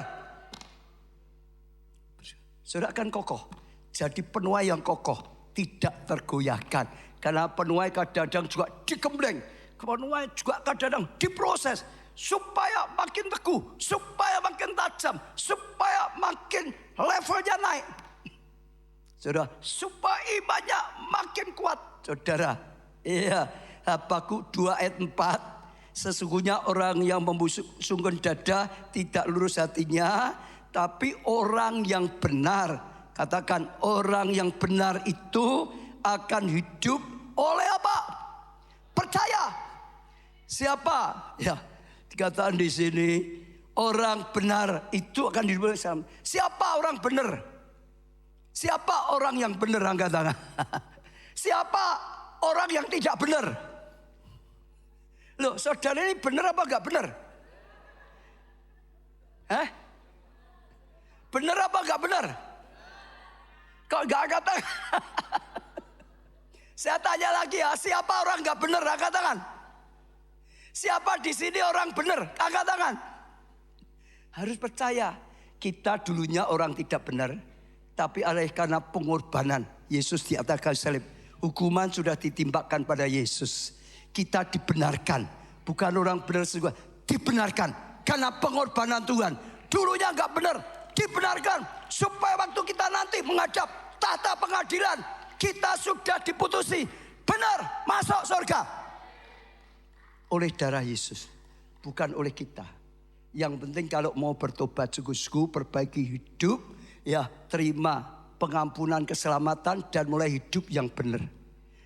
Saudara akan kokoh, jadi penuai yang kokoh, tidak tergoyahkan. Karena penuai kadang-kadang juga digembleng, penuai juga kadang-kadang diproses, supaya makin teguh, supaya makin tajam, supaya makin levelnya naik. Saudara, supaya imannya makin kuat. Saudara, iya, Habakuk 2 ayat 4. Sesungguhnya orang yang membusungkan dada tidak lurus hatinya, tapi orang yang benar, katakan orang yang benar itu akan hidup oleh apa? Percaya. Siapa? Ya, dikatakan di sini orang benar itu akan hidup oleh Islam. Siapa orang benar? Siapa orang yang benar, angkat tangan? Siapa orang yang tidak benar? Loh, saudara ini benar apa enggak benar? Hah? Benar apa enggak benar? Kok enggak angkat tangan? Saya tanya lagi ya, siapa orang enggak benar, angkat tangan? Siapa di sini orang benar? Angkat tangan. Harus percaya, kita dulunya orang tidak benar, tapi oleh karena pengorbanan Yesus di atas kayu salib, hukuman sudah ditimpakan pada Yesus. Kita dibenarkan, bukan orang benar juga, dibenarkan karena pengorbanan Tuhan. Dulunya enggak benar, dibenarkan supaya waktu kita nanti menghadap tahta pengadilan, kita sudah diputusi benar masuk surga. Oleh darah Yesus, bukan oleh kita. Yang penting kalau mau bertobat sungguh-sungguh, perbaiki hidup, ya terima pengampunan, keselamatan, dan mulai hidup yang benar.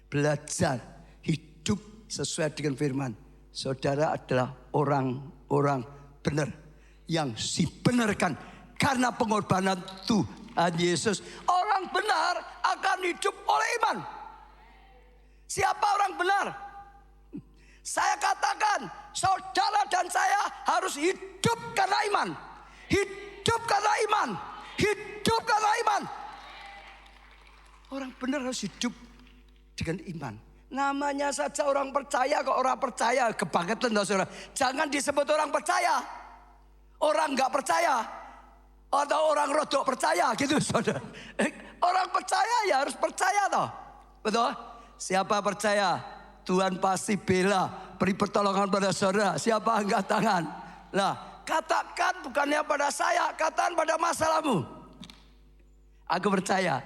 Belajar hidup sesuai dengan firman. Saudara adalah orang-orang benar yang dibenarkan karena pengorbanan Tuhan Yesus. Orang benar akan hidup oleh iman. Siapa orang benar? Saya katakan, saudara dan saya harus hidup karena iman. Hidup karena iman. Hidup karena iman. Orang benar harus hidup dengan iman. Namanya saja orang percaya, kok orang percaya kebangetan, saudara. Jangan disebut orang percaya. Orang enggak percaya atau orang rodok percaya gitu, saudara. Orang percaya ya harus percaya toh. Betul? Siapa percaya? Tuhan pasti bela, beri pertolongan pada saudara. Siapa angkat tangan? Nah, katakan bukannya pada saya, katakan pada masalahmu. Aku percaya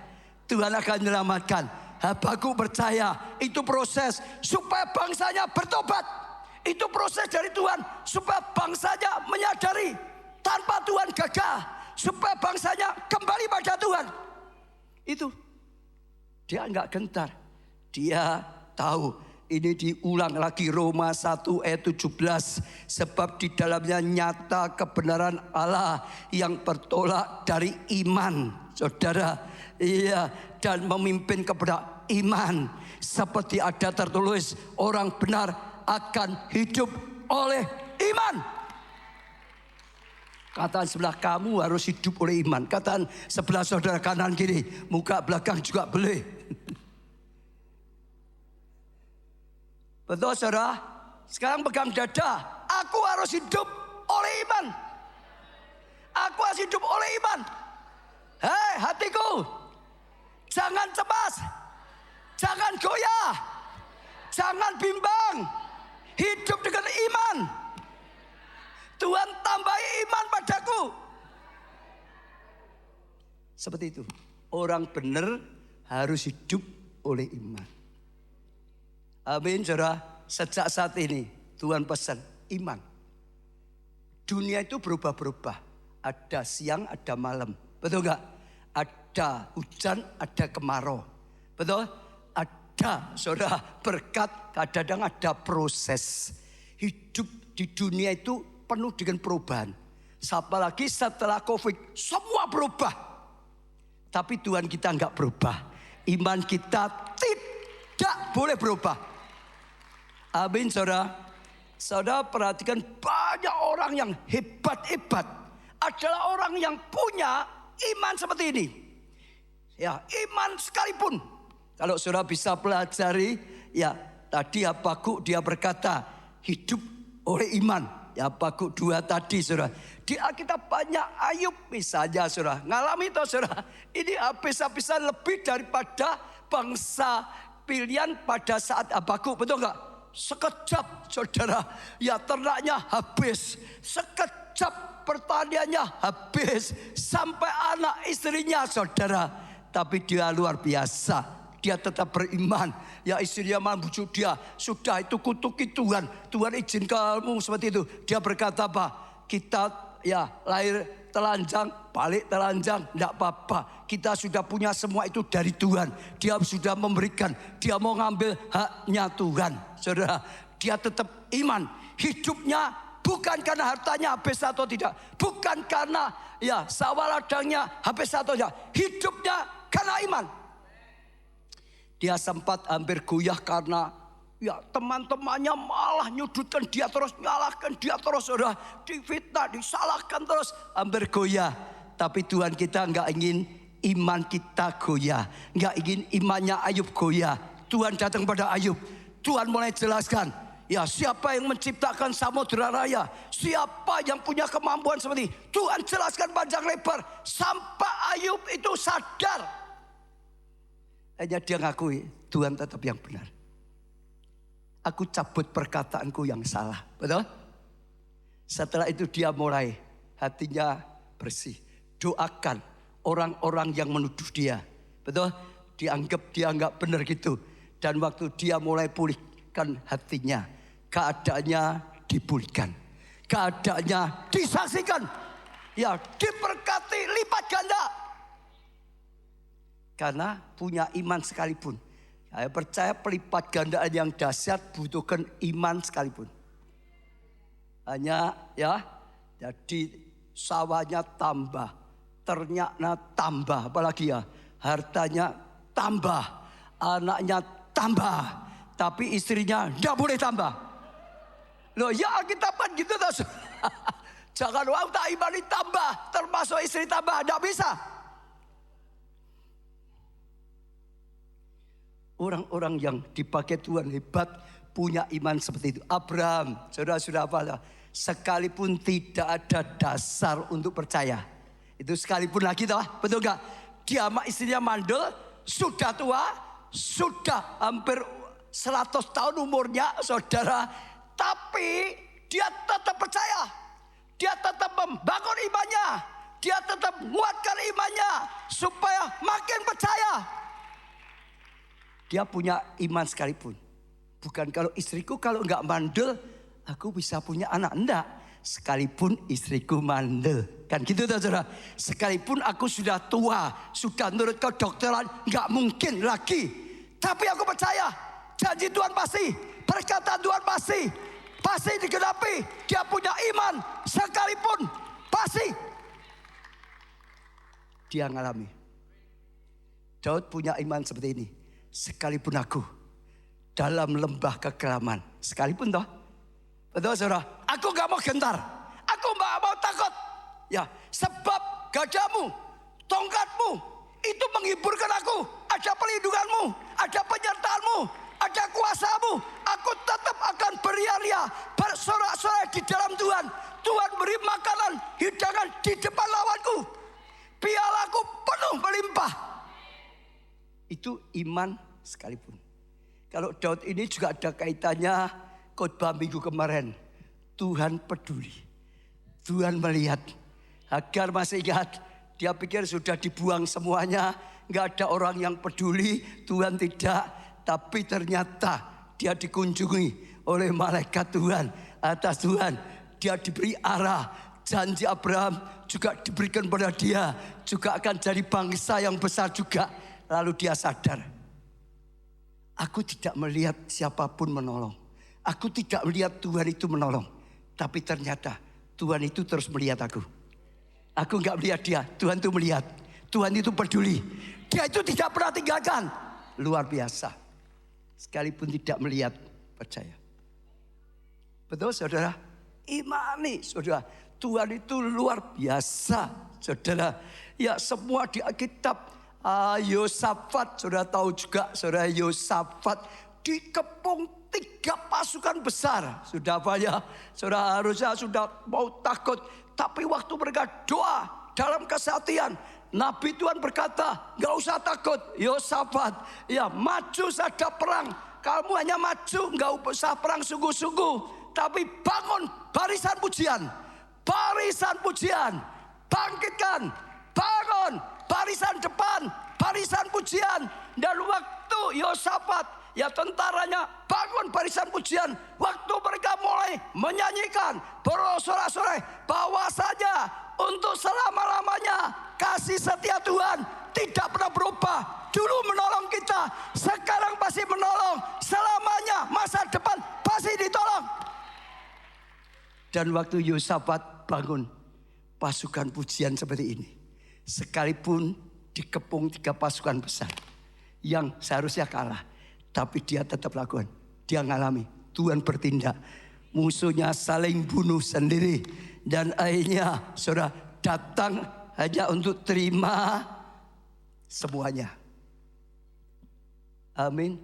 Tuhan akan menyelamatkan. Habakuk percaya itu proses supaya bangsanya bertobat. Itu proses dari Tuhan supaya bangsanya menyadari tanpa Tuhan gagah, supaya bangsanya kembali pada Tuhan. Itu dia enggak gentar. Dia tahu. Ini diulang lagi Roma 1 ayat 17. Sebab di dalamnya nyata kebenaran Allah yang bertolak dari iman. Saudara, iya, dan memimpin kepada iman. Seperti ada tertulis, orang benar akan hidup oleh iman. Katakan sebelah kamu harus hidup oleh iman. Katakan sebelah saudara kanan kiri, muka belakang juga boleh. Betul saudara? Sekarang pegang dada. Aku harus hidup oleh iman. Aku harus hidup oleh iman. Hei hatiku, jangan cemas, jangan goyah, jangan bimbang. Hidup dengan iman. Tuhan tambahi iman padaku. Seperti itu. Orang benar harus hidup oleh iman. Amin saudara. Sejak saat ini Tuhan pesan iman. Dunia itu berubah-berubah. Ada siang, ada malam. Betul gak? Ada hujan, ada kemarau. Betul? Ada saudara berkat, kadang-kadang ada proses. Hidup di dunia itu penuh dengan perubahan. Apalagi setelah COVID, semua berubah. Tapi Tuhan kita enggak berubah. Iman kita tidak boleh berubah. Amin saudara. Saudara perhatikan banyak orang yang hebat-hebat adalah orang yang punya iman seperti ini. Ya, iman sekalipun. Kalau saudara bisa pelajari, ya tadi Habakuk dia berkata hidup oleh iman. Ya Habakuk 2 tadi saudara. Di Alkitab banyak Ayub misalnya saudara. Ngalami itu saudara. Ini habis-habisan lebih daripada bangsa pilihan pada saat Habakuk. Betul enggak? Sekejap saudara. Ya ternaknya habis. Sekejap pertaniannya habis. Sampai anak istrinya saudara. Tapi dia luar biasa. Dia tetap beriman. Ya istrinya membujuk dia. Sudah itu kutuki Tuhan. Tuhan izin kamu seperti itu. Dia berkata apa? Kita ya lahir telanjang, balik telanjang. Tidak apa-apa. Kita sudah punya semua itu dari Tuhan. Dia sudah memberikan. Dia mau ngambil haknya Tuhan. Saudara, dia tetap iman. Hidupnya bukan karena hartanya habis atau tidak. Bukan karena ya sawah ladangnya habis atau tidak. Hidupnya karena iman. Dia sempat hampir goyah karena ya teman-temannya malah nyudutkan dia terus, nyalahkan dia terus, saudara, difitnah, disalahkan terus, hampir goyah. Tapi Tuhan kita enggak ingin iman kita goyah, enggak ingin imannya Ayub goyah. Tuhan datang pada Ayub, Tuhan mulai jelaskan, ya siapa yang menciptakan samudera raya, siapa yang punya kemampuan seperti ini. Tuhan jelaskan panjang lebar sampai Ayub itu sadar. Hanya dia ngakui Tuhan tetap yang benar. Aku cabut perkataanku yang salah. Betul? Setelah itu dia mulai hatinya bersih. Doakan orang-orang yang menuduh dia. Betul? Dianggap dia enggak benar gitu. Dan waktu dia mulai pulihkan hatinya, keadaannya dipulihkan. Keadaannya disaksikan. Ya diberkati lipat ganda. Karena punya iman sekalipun. Saya percaya pelipat gandaan yang dahsyat butuhkan iman sekalipun. Hanya ya, jadi sawahnya tambah, ternaknya tambah, apalagi ya, hartanya tambah, anaknya tambah, tapi istrinya tidak boleh tambah. Loh ya Alkitab kan gitu toh. Jangan wow tak imani tambah, termasuk istri tambah, tidak bisa. Orang-orang yang dipakai Tuhan hebat punya iman seperti itu. Abraham, saudara-saudara apa? Sekalipun tidak ada dasar untuk percaya. Itu sekalipun lagi toh, betul gak? Dia sama istrinya mandul, sudah tua, sudah hampir 100 tahun umurnya saudara. Tapi dia tetap percaya. Dia tetap membangun imannya. Dia tetap menguatkan imannya supaya makin percaya. Dia punya iman sekalipun. Bukan kalau istriku kalau enggak mandel, aku bisa punya anak. Enggak. Sekalipun istriku mandel. Kan gitu tuh saudara. Sekalipun aku sudah tua, sudah nurut kedokteran, enggak mungkin lagi. Tapi aku percaya, janji Tuhan pasti, perkataan Tuhan pasti digenapi. Dia punya iman sekalipun, pasti. Dia ngalami. Daud punya iman seperti ini. Sekalipun aku dalam lembah kekelaman, sekalipun toh, betul saudara, aku gak mau gentar, aku gak mau takut, Ya, sebab gadamu, tongkatmu itu menghiburkan aku. Ada pelindunganmu, ada penyertaanmu, ada kuasamu. Aku tetap akan beria-ria, bersorak-sorai di dalam Tuhan. Tuhan beri makanan, hidangan di depan lawanku. Pialaku penuh melimpah. Itu iman sekalipun. Kalau Daud ini juga ada kaitannya khotbah minggu kemarin. Tuhan peduli. Tuhan melihat. Hagar masih ingat. Dia pikir sudah dibuang semuanya. Gak ada orang yang peduli. Tuhan tidak. Tapi ternyata dia dikunjungi oleh malaikat Tuhan. Atas Tuhan. Dia diberi arah. Janji Abraham juga diberikan pada dia. Juga akan jadi bangsa yang besar juga. Lalu dia sadar. Aku tidak melihat siapapun menolong. Aku tidak melihat Tuhan itu menolong. Tapi ternyata Tuhan itu terus melihat aku. Aku enggak melihat dia, Tuhan itu melihat. Tuhan itu peduli. Dia itu tidak pernah tinggalkan. Luar biasa. Sekalipun tidak melihat, percaya. Betul saudara? Imani saudara. Tuhan itu luar biasa saudara. Ya semua di Alkitab. Yosafat, saudara tahu juga saudara Yosafat dikepung 3 pasukan besar. Sudah banyak, saudara harusnya sudah mau takut. Tapi waktu mereka doa dalam kesatian, Nabi Tuhan berkata, gak usah takut Yosafat. Ya maju saja perang. Kamu hanya maju, gak usah perang sungguh-sungguh. Tapi bangun barisan pujian. Barisan pujian. Bangkitkan, bangun. Barisan depan, barisan pujian. Dan waktu Yosafat, ya tentaranya bangun barisan pujian. Waktu mereka mulai menyanyikan, bersorak-sorai, bahwa saja untuk selama-lamanya kasih setia Tuhan tidak pernah berubah. Dulu menolong kita, sekarang pasti menolong. Selamanya, masa depan pasti ditolong. Dan waktu Yosafat bangun pasukan pujian seperti ini, sekalipun dikepung 3 pasukan besar yang seharusnya kalah, tapi dia tetap lakukan. Dia ngalami, Tuhan bertindak. Musuhnya saling bunuh sendiri. Dan akhirnya saudara datang hanya untuk terima semuanya. Amin.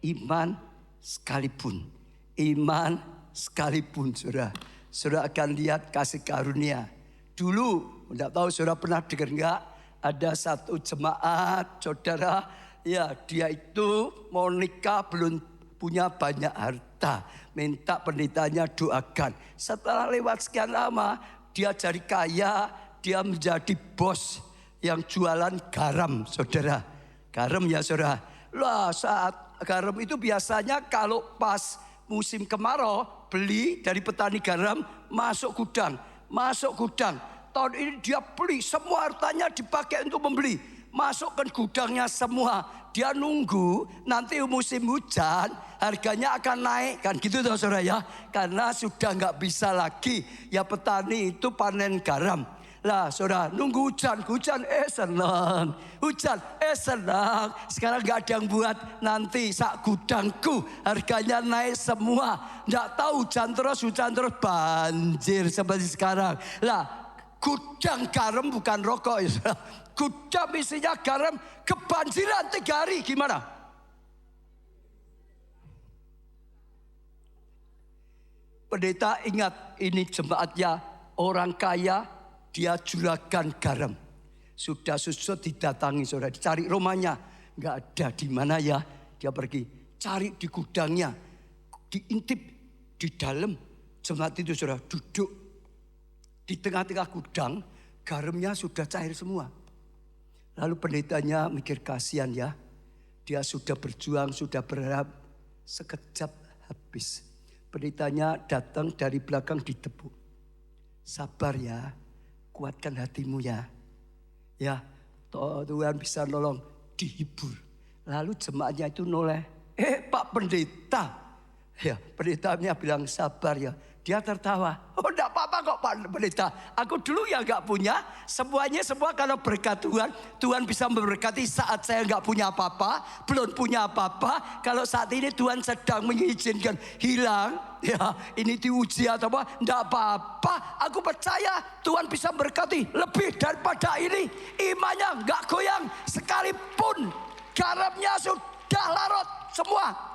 Iman sekalipun. Iman sekalipun saudara. Saudara akan lihat kasih karunia. Dulu, tidak tahu saudara pernah dengar enggak, ada satu jemaat saudara, ya dia itu mau nikah belum punya banyak harta, minta pendetanya doakan. Setelah lewat sekian lama, dia jadi kaya, dia menjadi bos yang jualan garam saudara. Garam ya saudara. Lah saat garam itu biasanya kalau pas musim kemarau, beli dari petani garam, masuk gudang. Tahun ini dia beli, semua hartanya dipakai untuk membeli. Masukkan gudangnya semua. Dia nunggu nanti musim hujan harganya akan naik. Kan gitu toh saudara ya. Karena sudah nggak bisa lagi ya petani itu panen garam. Lah saudara nunggu hujan senang. Hujan senang. Sekarang nggak ada yang buat, nanti sak gudangku harganya naik semua. Nggak tahu hujan terus banjir seperti sekarang. Lah gudang garam bukan rokok ya saudara. Gudang isinya garam kebanjiran 3 hari gimana? Pendeta ingat ini jemaatnya orang kaya. Dia juragan garam. Sudah susut didatangi saudara. Dicari rumahnya. Gak ada, di mana ya? Dia pergi. Cari di gudangnya. Diintip di dalam. Jemaat itu saudara duduk. Di tengah-tengah gudang. Garamnya sudah cair semua. Lalu pendetanya mikir kasihan ya. Dia sudah berjuang, sudah berharap. Sekejap habis. Pendetanya datang dari belakang ditepuk. Sabar ya. Kuatkan hatimu ya. Ya, Tuhan bisa nolong, dihibur. Lalu jemaatnya itu noleh. Pak pendeta. Ya, pendetanya bilang sabar ya. Dia tertawa. Oh enggak apa-apa kok Pak Pendeta. Aku dulu ya enggak punya. Semuanya semua kalau berkat Tuhan. Tuhan bisa memberkati saat saya enggak punya apa-apa. Belum punya apa-apa. Kalau saat ini Tuhan sedang mengizinkan hilang. Ya ini diuji atau apa. Enggak apa-apa. Aku percaya Tuhan bisa memberkati lebih daripada ini. Imannya enggak goyang. Sekalipun garamnya sudah larut semua.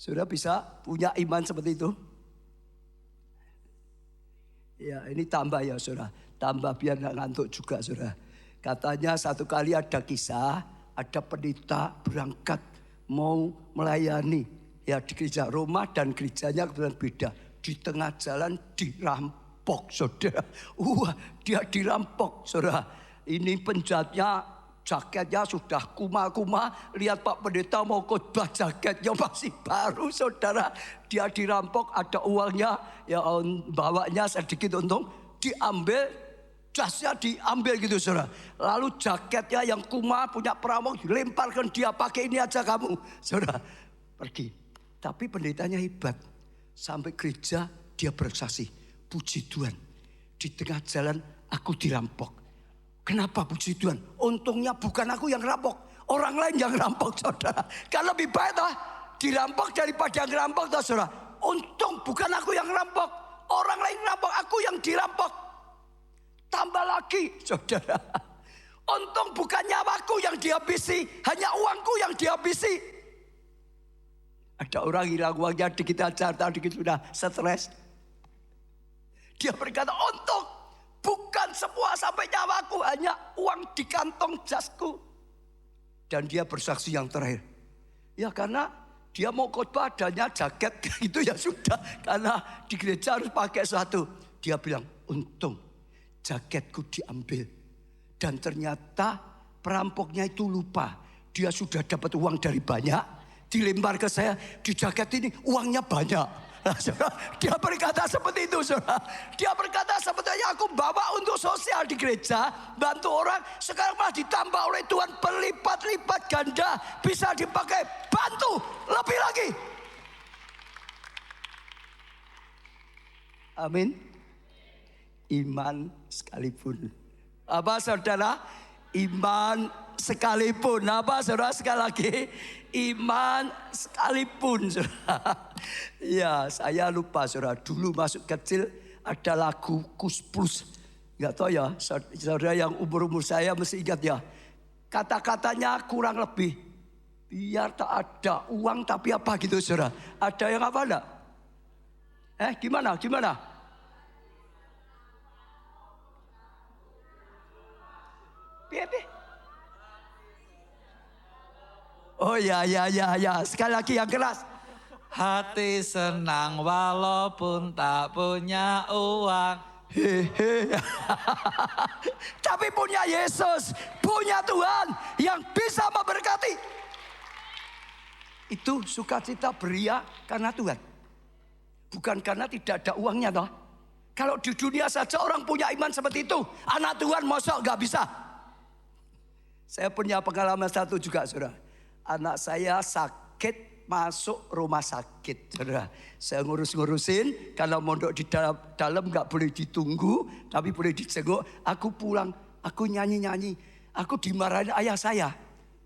Sudah bisa punya iman seperti itu? Ya ini tambah ya saudara. Tambah biar gak ngantuk juga saudara. Katanya satu kali ada kisah. Ada pendeta berangkat mau melayani. Ya di gereja Roma dan gerejanya kebetulan beda. Di tengah jalan dirampok saudara. Dia dirampok saudara. Ini penjahatnya. Jaketnya sudah kuma-kuma. Lihat Pak Pendeta mau khotbah jaketnya masih baru saudara. Dia dirampok ada uangnya. Ya bawanya sedikit untung. Diambil jasnya diambil gitu saudara. Lalu jaketnya yang kuma punya perampok dilemparkan dia pakai ini aja kamu. Saudara pergi. Tapi pendetanya hebat. Sampai gereja dia bersaksi. Puji Tuhan. Di tengah jalan aku dirampok. Kenapa puji Tuhan? Untungnya bukan aku yang rampok. Orang lain yang rampok saudara. Kan lebih baik toh dirampok daripada yang rampok toh saudara. Untung bukan aku yang rampok. Orang lain rampok, aku yang dirampok. Tambah lagi saudara. Untung bukan nyawaku yang dihabisi. Hanya uangku yang dihabisi. Ada orang hilang uangnya dikit aja, dikit sudah stres. Dia berkata untung. Bukan semua sampai nyawaku, hanya uang di kantong jasku. Dan dia bersaksi yang terakhir. Ya karena dia mau khotbah adanya jaket itu ya sudah. Karena di gereja harus pakai sesuatu. Dia bilang untung jaketku diambil. Dan ternyata perampoknya itu lupa. Dia sudah dapat uang dari banyak. Dilempar ke saya, di jaket ini uangnya banyak. Nah, saudara, dia berkata seperti itu saudara. Dia berkata sebetulnya aku bawa untuk sosial di gereja. Bantu orang. Sekarang malah ditambah oleh Tuhan berlipat-lipat ganda. Bisa dipakai bantu lebih lagi. Amin. Iman sekalipun. Apa saudara? Iman sekalipun. Apa saudara sekali lagi? Iman sekalipun saudara. Ya saya lupa saudara. Dulu masuk kecil ada lagu Kus Plus. Gak tahu ya saudara yang umur-umur saya mesti ingat ya. Kata-katanya kurang lebih. Biar tak ada uang tapi apa gitu saudara. Ada yang apa enggak? Gimana? Piye? Oh ya. Sekali lagi yang keras. Hati senang walaupun tak punya uang. Tapi punya Yesus, punya Tuhan yang bisa memberkati. Itu sukacita beria karena Tuhan. Bukan karena tidak ada uangnya toh. Kalau di dunia saja orang punya iman seperti itu, anak Tuhan mosok gak bisa. Saya punya pengalaman satu juga saudara. Anak saya sakit masuk rumah sakit saudara. Saya ngurus-ngurusin. Kalau mondok di dalam gak boleh ditunggu. Tapi boleh dijenguk. Aku pulang. Aku nyanyi-nyanyi. Aku dimarahin ayah saya.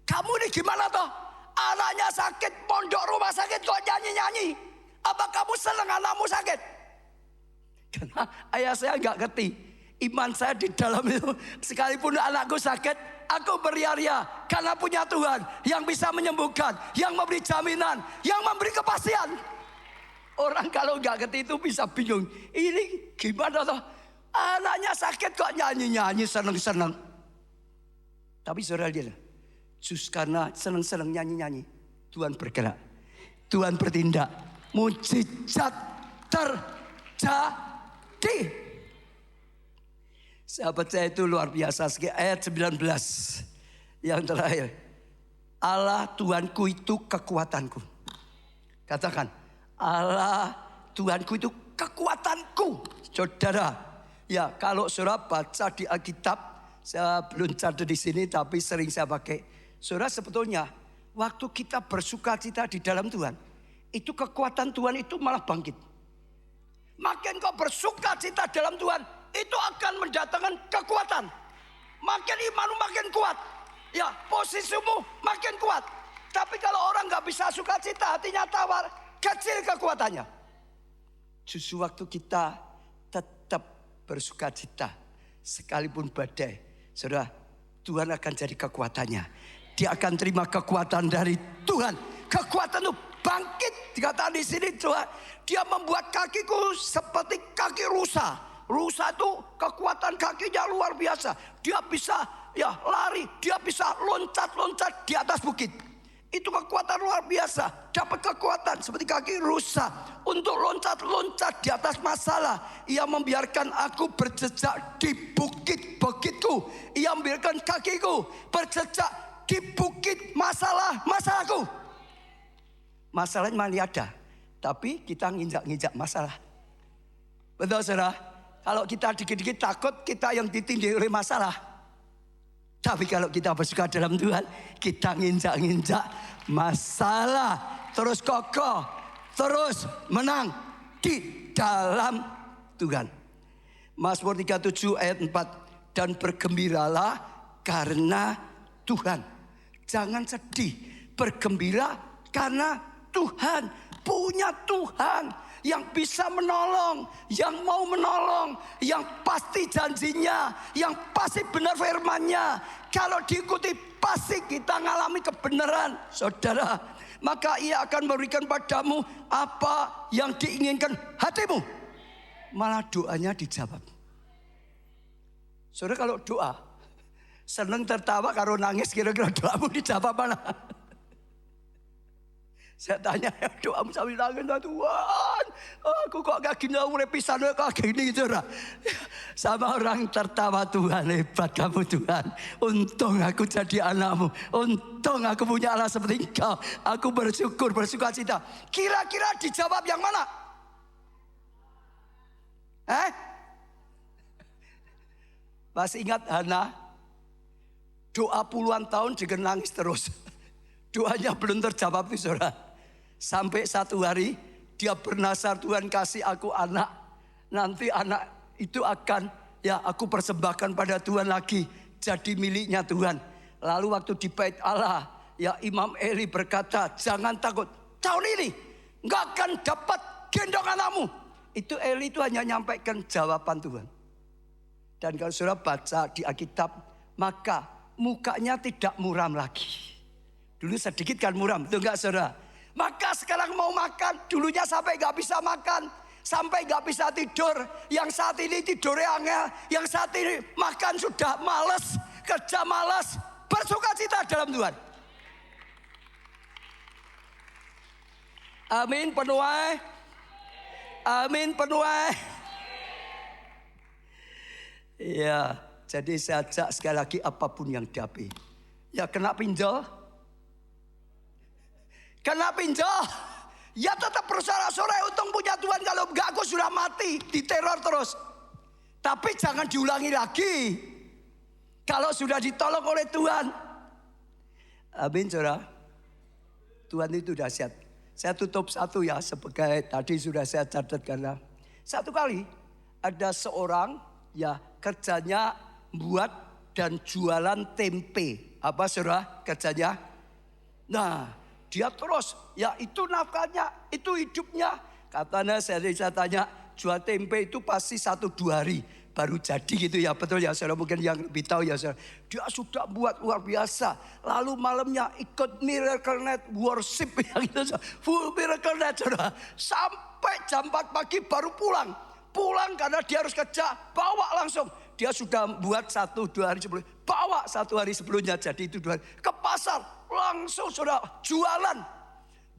Kamu ini gimana toh? Anaknya sakit mondok rumah sakit kok nyanyi-nyanyi. Apa kamu senang anakmu sakit? Karena ayah saya gak ngerti. Iman saya di dalam itu. Sekalipun anakku sakit. Aku beria-ria karena punya Tuhan yang bisa menyembuhkan, yang memberi jaminan, yang memberi kepastian. Orang kalau nggak ngerti itu bisa bingung. Ini gimana toh? Anaknya sakit kok nyanyi-nyanyi seneng-seneng. Tapi saudara lihat, just karena seneng-seneng nyanyi-nyanyi, Tuhan bergerak, Tuhan bertindak, mujizat terjadi. Sahabat saya itu luar biasa. Ayat 19 yang terakhir. Allah Tuhanku itu kekuatanku. Katakan, Allah Tuhanku itu kekuatanku. Saudara, ya kalau saudara baca di Alkitab, saya belum catat di sini tapi sering saya pakai. Saudara sebetulnya waktu kita bersukacita di dalam Tuhan, itu kekuatan Tuhan itu malah bangkit. Makin kau bersukacita dalam Tuhan, itu akan mendatangkan kekuatan. Makin imanmu makin kuat, ya posisimu makin kuat. Tapi kalau orang gak bisa sukacita, hatinya tawar, kecil kekuatannya. Justru waktu kita tetap bersukacita, sekalipun badai, saudara, Tuhan akan jadi kekuatannya. Dia akan terima kekuatan dari Tuhan. Kekuatan itu bangkit. Dikatakan di sini Tuhan, dia membuat kakiku seperti kaki rusa. Rusa itu kekuatan kakinya luar biasa. Dia bisa ya lari, dia bisa loncat-loncat di atas bukit. Itu kekuatan luar biasa. Dapat kekuatan seperti kaki rusa untuk loncat-loncat di atas masalah. Ia membiarkan aku berjejak di bukit-bukitku. Ia membiarkan kakiku berjejak di bukit masalahku. Masalahnya masih ada, tapi kita nginjak-nginjak masalah. Betul saudara? Kalau kita dikit-dikit takut, kita yang ditindih oleh masalah. Tapi kalau kita bersuka dalam Tuhan, kita nginjak-nginjak masalah. Terus kokoh, terus menang di dalam Tuhan. Mazmur 37 ayat 4. Dan bergembiralah karena Tuhan. Jangan sedih, bergembira karena Tuhan. Punya Tuhan yang bisa menolong, yang mau menolong, yang pasti janjinya, yang pasti benar firman-Nya. Kalau diikuti pasti kita mengalami kebenaran, saudara. Maka Ia akan memberikan padamu apa yang diinginkan hatimu. Malah doanya dijawab. Saudara kalau doa, seneng tertawa kalau nangis, kira-kira doamu dijawab mana? Saya tanya, doamu sambil nangis, Tuhan, aku kok gak gini, aku repisan kok gini gitu. Sama orang tertawa, Tuhan hebat kamu Tuhan. Untung aku jadi anakmu. Untung aku punya Allah seperti engkau. Aku bersyukur, bersuka cita. Kira-kira dijawab yang mana? Masih ingat Hana? Doa puluhan tahun juga nangis terus. Doanya belum terjawab tuh saudara. Sampai satu hari dia bernasar, Tuhan kasih aku anak. Nanti anak itu akan ya aku persembahkan pada Tuhan lagi. Jadi miliknya Tuhan. Lalu waktu di bait Allah, ya Imam Eli berkata, jangan takut. Tahun ini gak akan dapat gendong anakmu. Itu Eli itu hanya nyampaikan jawaban Tuhan. Dan kalau saudara baca di Alkitab, maka mukanya tidak muram lagi. Dulu sedikit kan muram, betul gak saudara? Maka sekarang mau makan, dulunya sampai gak bisa makan, sampai gak bisa tidur. Yang saat ini tidurnya angel, yang saat ini makan sudah malas, kerja malas, bersuka cita dalam Tuhan. Amin penuai. Amin penuai. Ya, jadi saya ajak sekali lagi apapun yang dihadapi. Ya kena pinjol. Kena pinjol, ya tetap bersorak-sorai. Untung punya Tuhan, kalau enggak aku sudah mati, diteror terus. Tapi jangan diulangi lagi. Kalau sudah ditolong oleh Tuhan. Amin saudara. Tuhan itu dahsyat. Saya tutup satu ya, sebagai tadi sudah saya catat karena satu kali ada seorang ya kerjanya buat dan jualan tempe. Apa saudara kerjanya? Nah, dia terus, ya itu nafkahnya, itu hidupnya. Katanya saya tanya, jual tempe itu pasti 1-2 hari baru jadi gitu ya. Betul ya saudara, mungkin yang lebih tahu ya saudara. Dia sudah buat luar biasa. Lalu malamnya ikut Miracle Night Worship yang itu. Full Miracle Night saudara. Sampai jam 4 pagi baru pulang. Pulang karena dia harus kerja, bawa langsung. Dia sudah buat 1-2 hari sebelum, bawa 1 hari sebelumnya, jadi itu 2 hari. Ke pasar, langsung sudah jualan.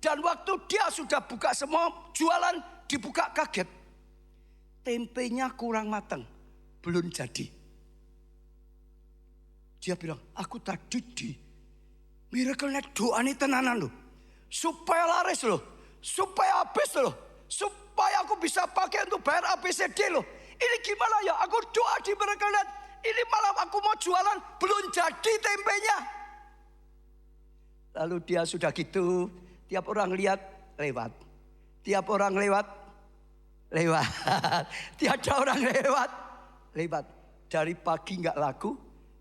Dan waktu dia sudah buka semua, jualan, dibuka kaget. Tempenya kurang matang, belum jadi. Dia bilang, aku tadi di Miracle Night doa ini tenanan loh. Supaya laris loh, supaya habis loh. Supaya aku bisa pakai untuk bayar ABCD loh. Ini gimana ya? Aku doa di Miracle Night. Ini malam aku mau jualan, belum jadi tempenya. Lalu dia sudah gitu, tiap orang lihat lewat. Tiap orang lewat. Tiada orang lewat. Dari pagi nggak laku,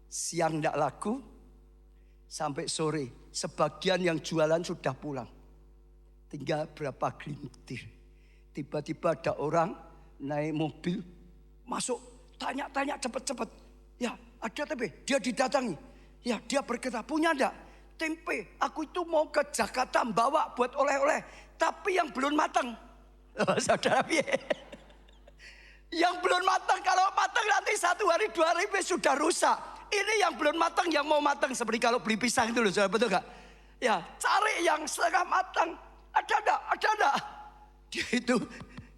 siang nggak laku, sampai sore. Sebagian yang jualan sudah pulang. Tinggal berapa gelintir. Tiba-tiba ada orang naik mobil, masuk, tanya-tanya cepet-cepet. Ya, ada tempe, dia didatangi. Ya, dia berkata, punya enggak? Tempe, aku itu mau ke Jakarta bawa buat oleh-oleh. Tapi yang belum matang. Oh, saudara, yang belum matang, kalau matang nanti 1 hari 2 hari sudah rusak. Ini yang belum matang, yang mau matang. Seperti kalau beli pisang itu loh, saudara, betul gak? Ya, cari yang setengah matang. Ada enggak?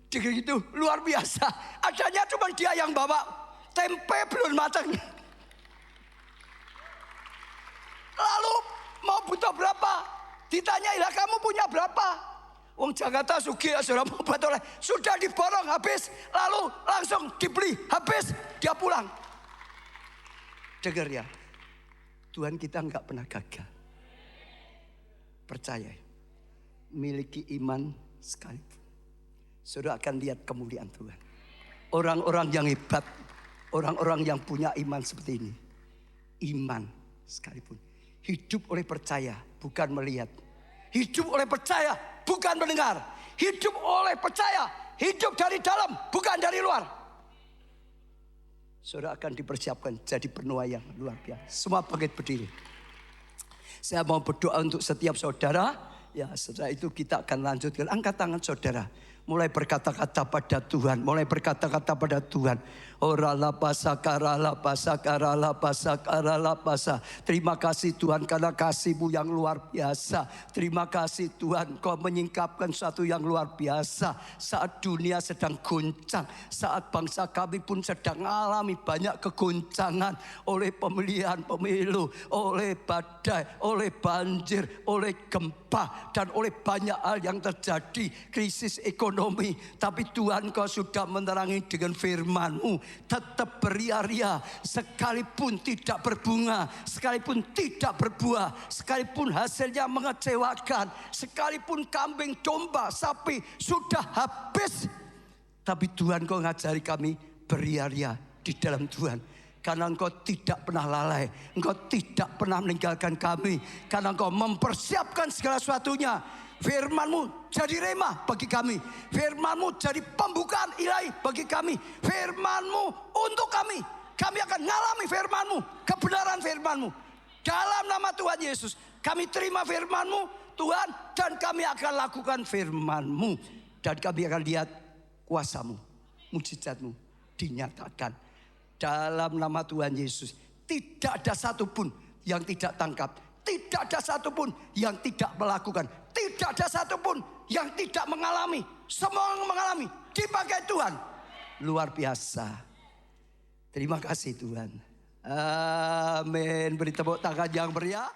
Dia itu luar biasa. Adanya cuma dia yang bawa tempe belum matang. Lalu mau butuh berapa? Ditanyai, lah kamu punya berapa? Wong Jakarta sugih saudara, mau buat oleh. Sudah diborong habis. Lalu langsung dibeli habis. Dia pulang. Dengar ya, Tuhan kita enggak pernah gagal. Percaya, miliki iman sekalipun, saudara akan lihat kemuliaan Tuhan. Orang-orang yang hebat, orang-orang yang punya iman seperti ini, iman sekalipun, hidup oleh percaya bukan melihat, hidup oleh percaya bukan mendengar, hidup oleh percaya, hidup dari dalam bukan dari luar. Saudara akan dipersiapkan jadi penuai yang luar biasa. Semua bangkit berdiri. Saya mau berdoa untuk setiap saudara. Ya, setelah itu kita akan lanjutkan. Angkat tangan saudara. Mulai berkata-kata pada Tuhan. Mulai berkata-kata pada Tuhan. Orala pasa karala pasa karala pasa karala pasa. Terima kasih Tuhan karena kasih-Mu yang luar biasa. Terima kasih Tuhan, Kau menyingkapkan sesuatu yang luar biasa. Saat dunia sedang goncang. Saat bangsa kami pun sedang mengalami banyak kegoncangan. Oleh pemilihan pemilu. Oleh badai. Oleh banjir. Oleh gempa. Dan oleh banyak hal yang terjadi. Krisis ekonomi. Tapi Tuhan, Kau sudah menerangi dengan firman-Mu. Tetap beria-ria, sekalipun tidak berbunga, sekalipun tidak berbuah, sekalipun hasilnya mengecewakan, sekalipun kambing, domba, sapi sudah habis. Tapi Tuhan, Kau ngajari kami beria-ria di dalam Tuhan. Karena Engkau tidak pernah lalai, Engkau tidak pernah meninggalkan kami. Karena Engkau mempersiapkan segala sesuatunya. Firman-Mu jadi rema bagi kami. Firman-Mu jadi pembukaan ilahi bagi kami. Firman-Mu untuk kami. Kami akan mengalami firman-Mu, kebenaran firman-Mu. Dalam nama Tuhan Yesus, kami terima firman-Mu Tuhan. Dan kami akan lakukan firman-Mu. Dan kami akan lihat kuasa-Mu, mujizat-Mu dinyatakan. Dalam nama Tuhan Yesus, tidak ada satupun yang tidak tangkap. Tidak ada satupun yang tidak melakukan. Tidak ada satupun yang tidak mengalami. Semua yang mengalami dipakai Tuhan. Luar biasa. Terima kasih Tuhan. Amin. Beri tepuk tangan yang meriah.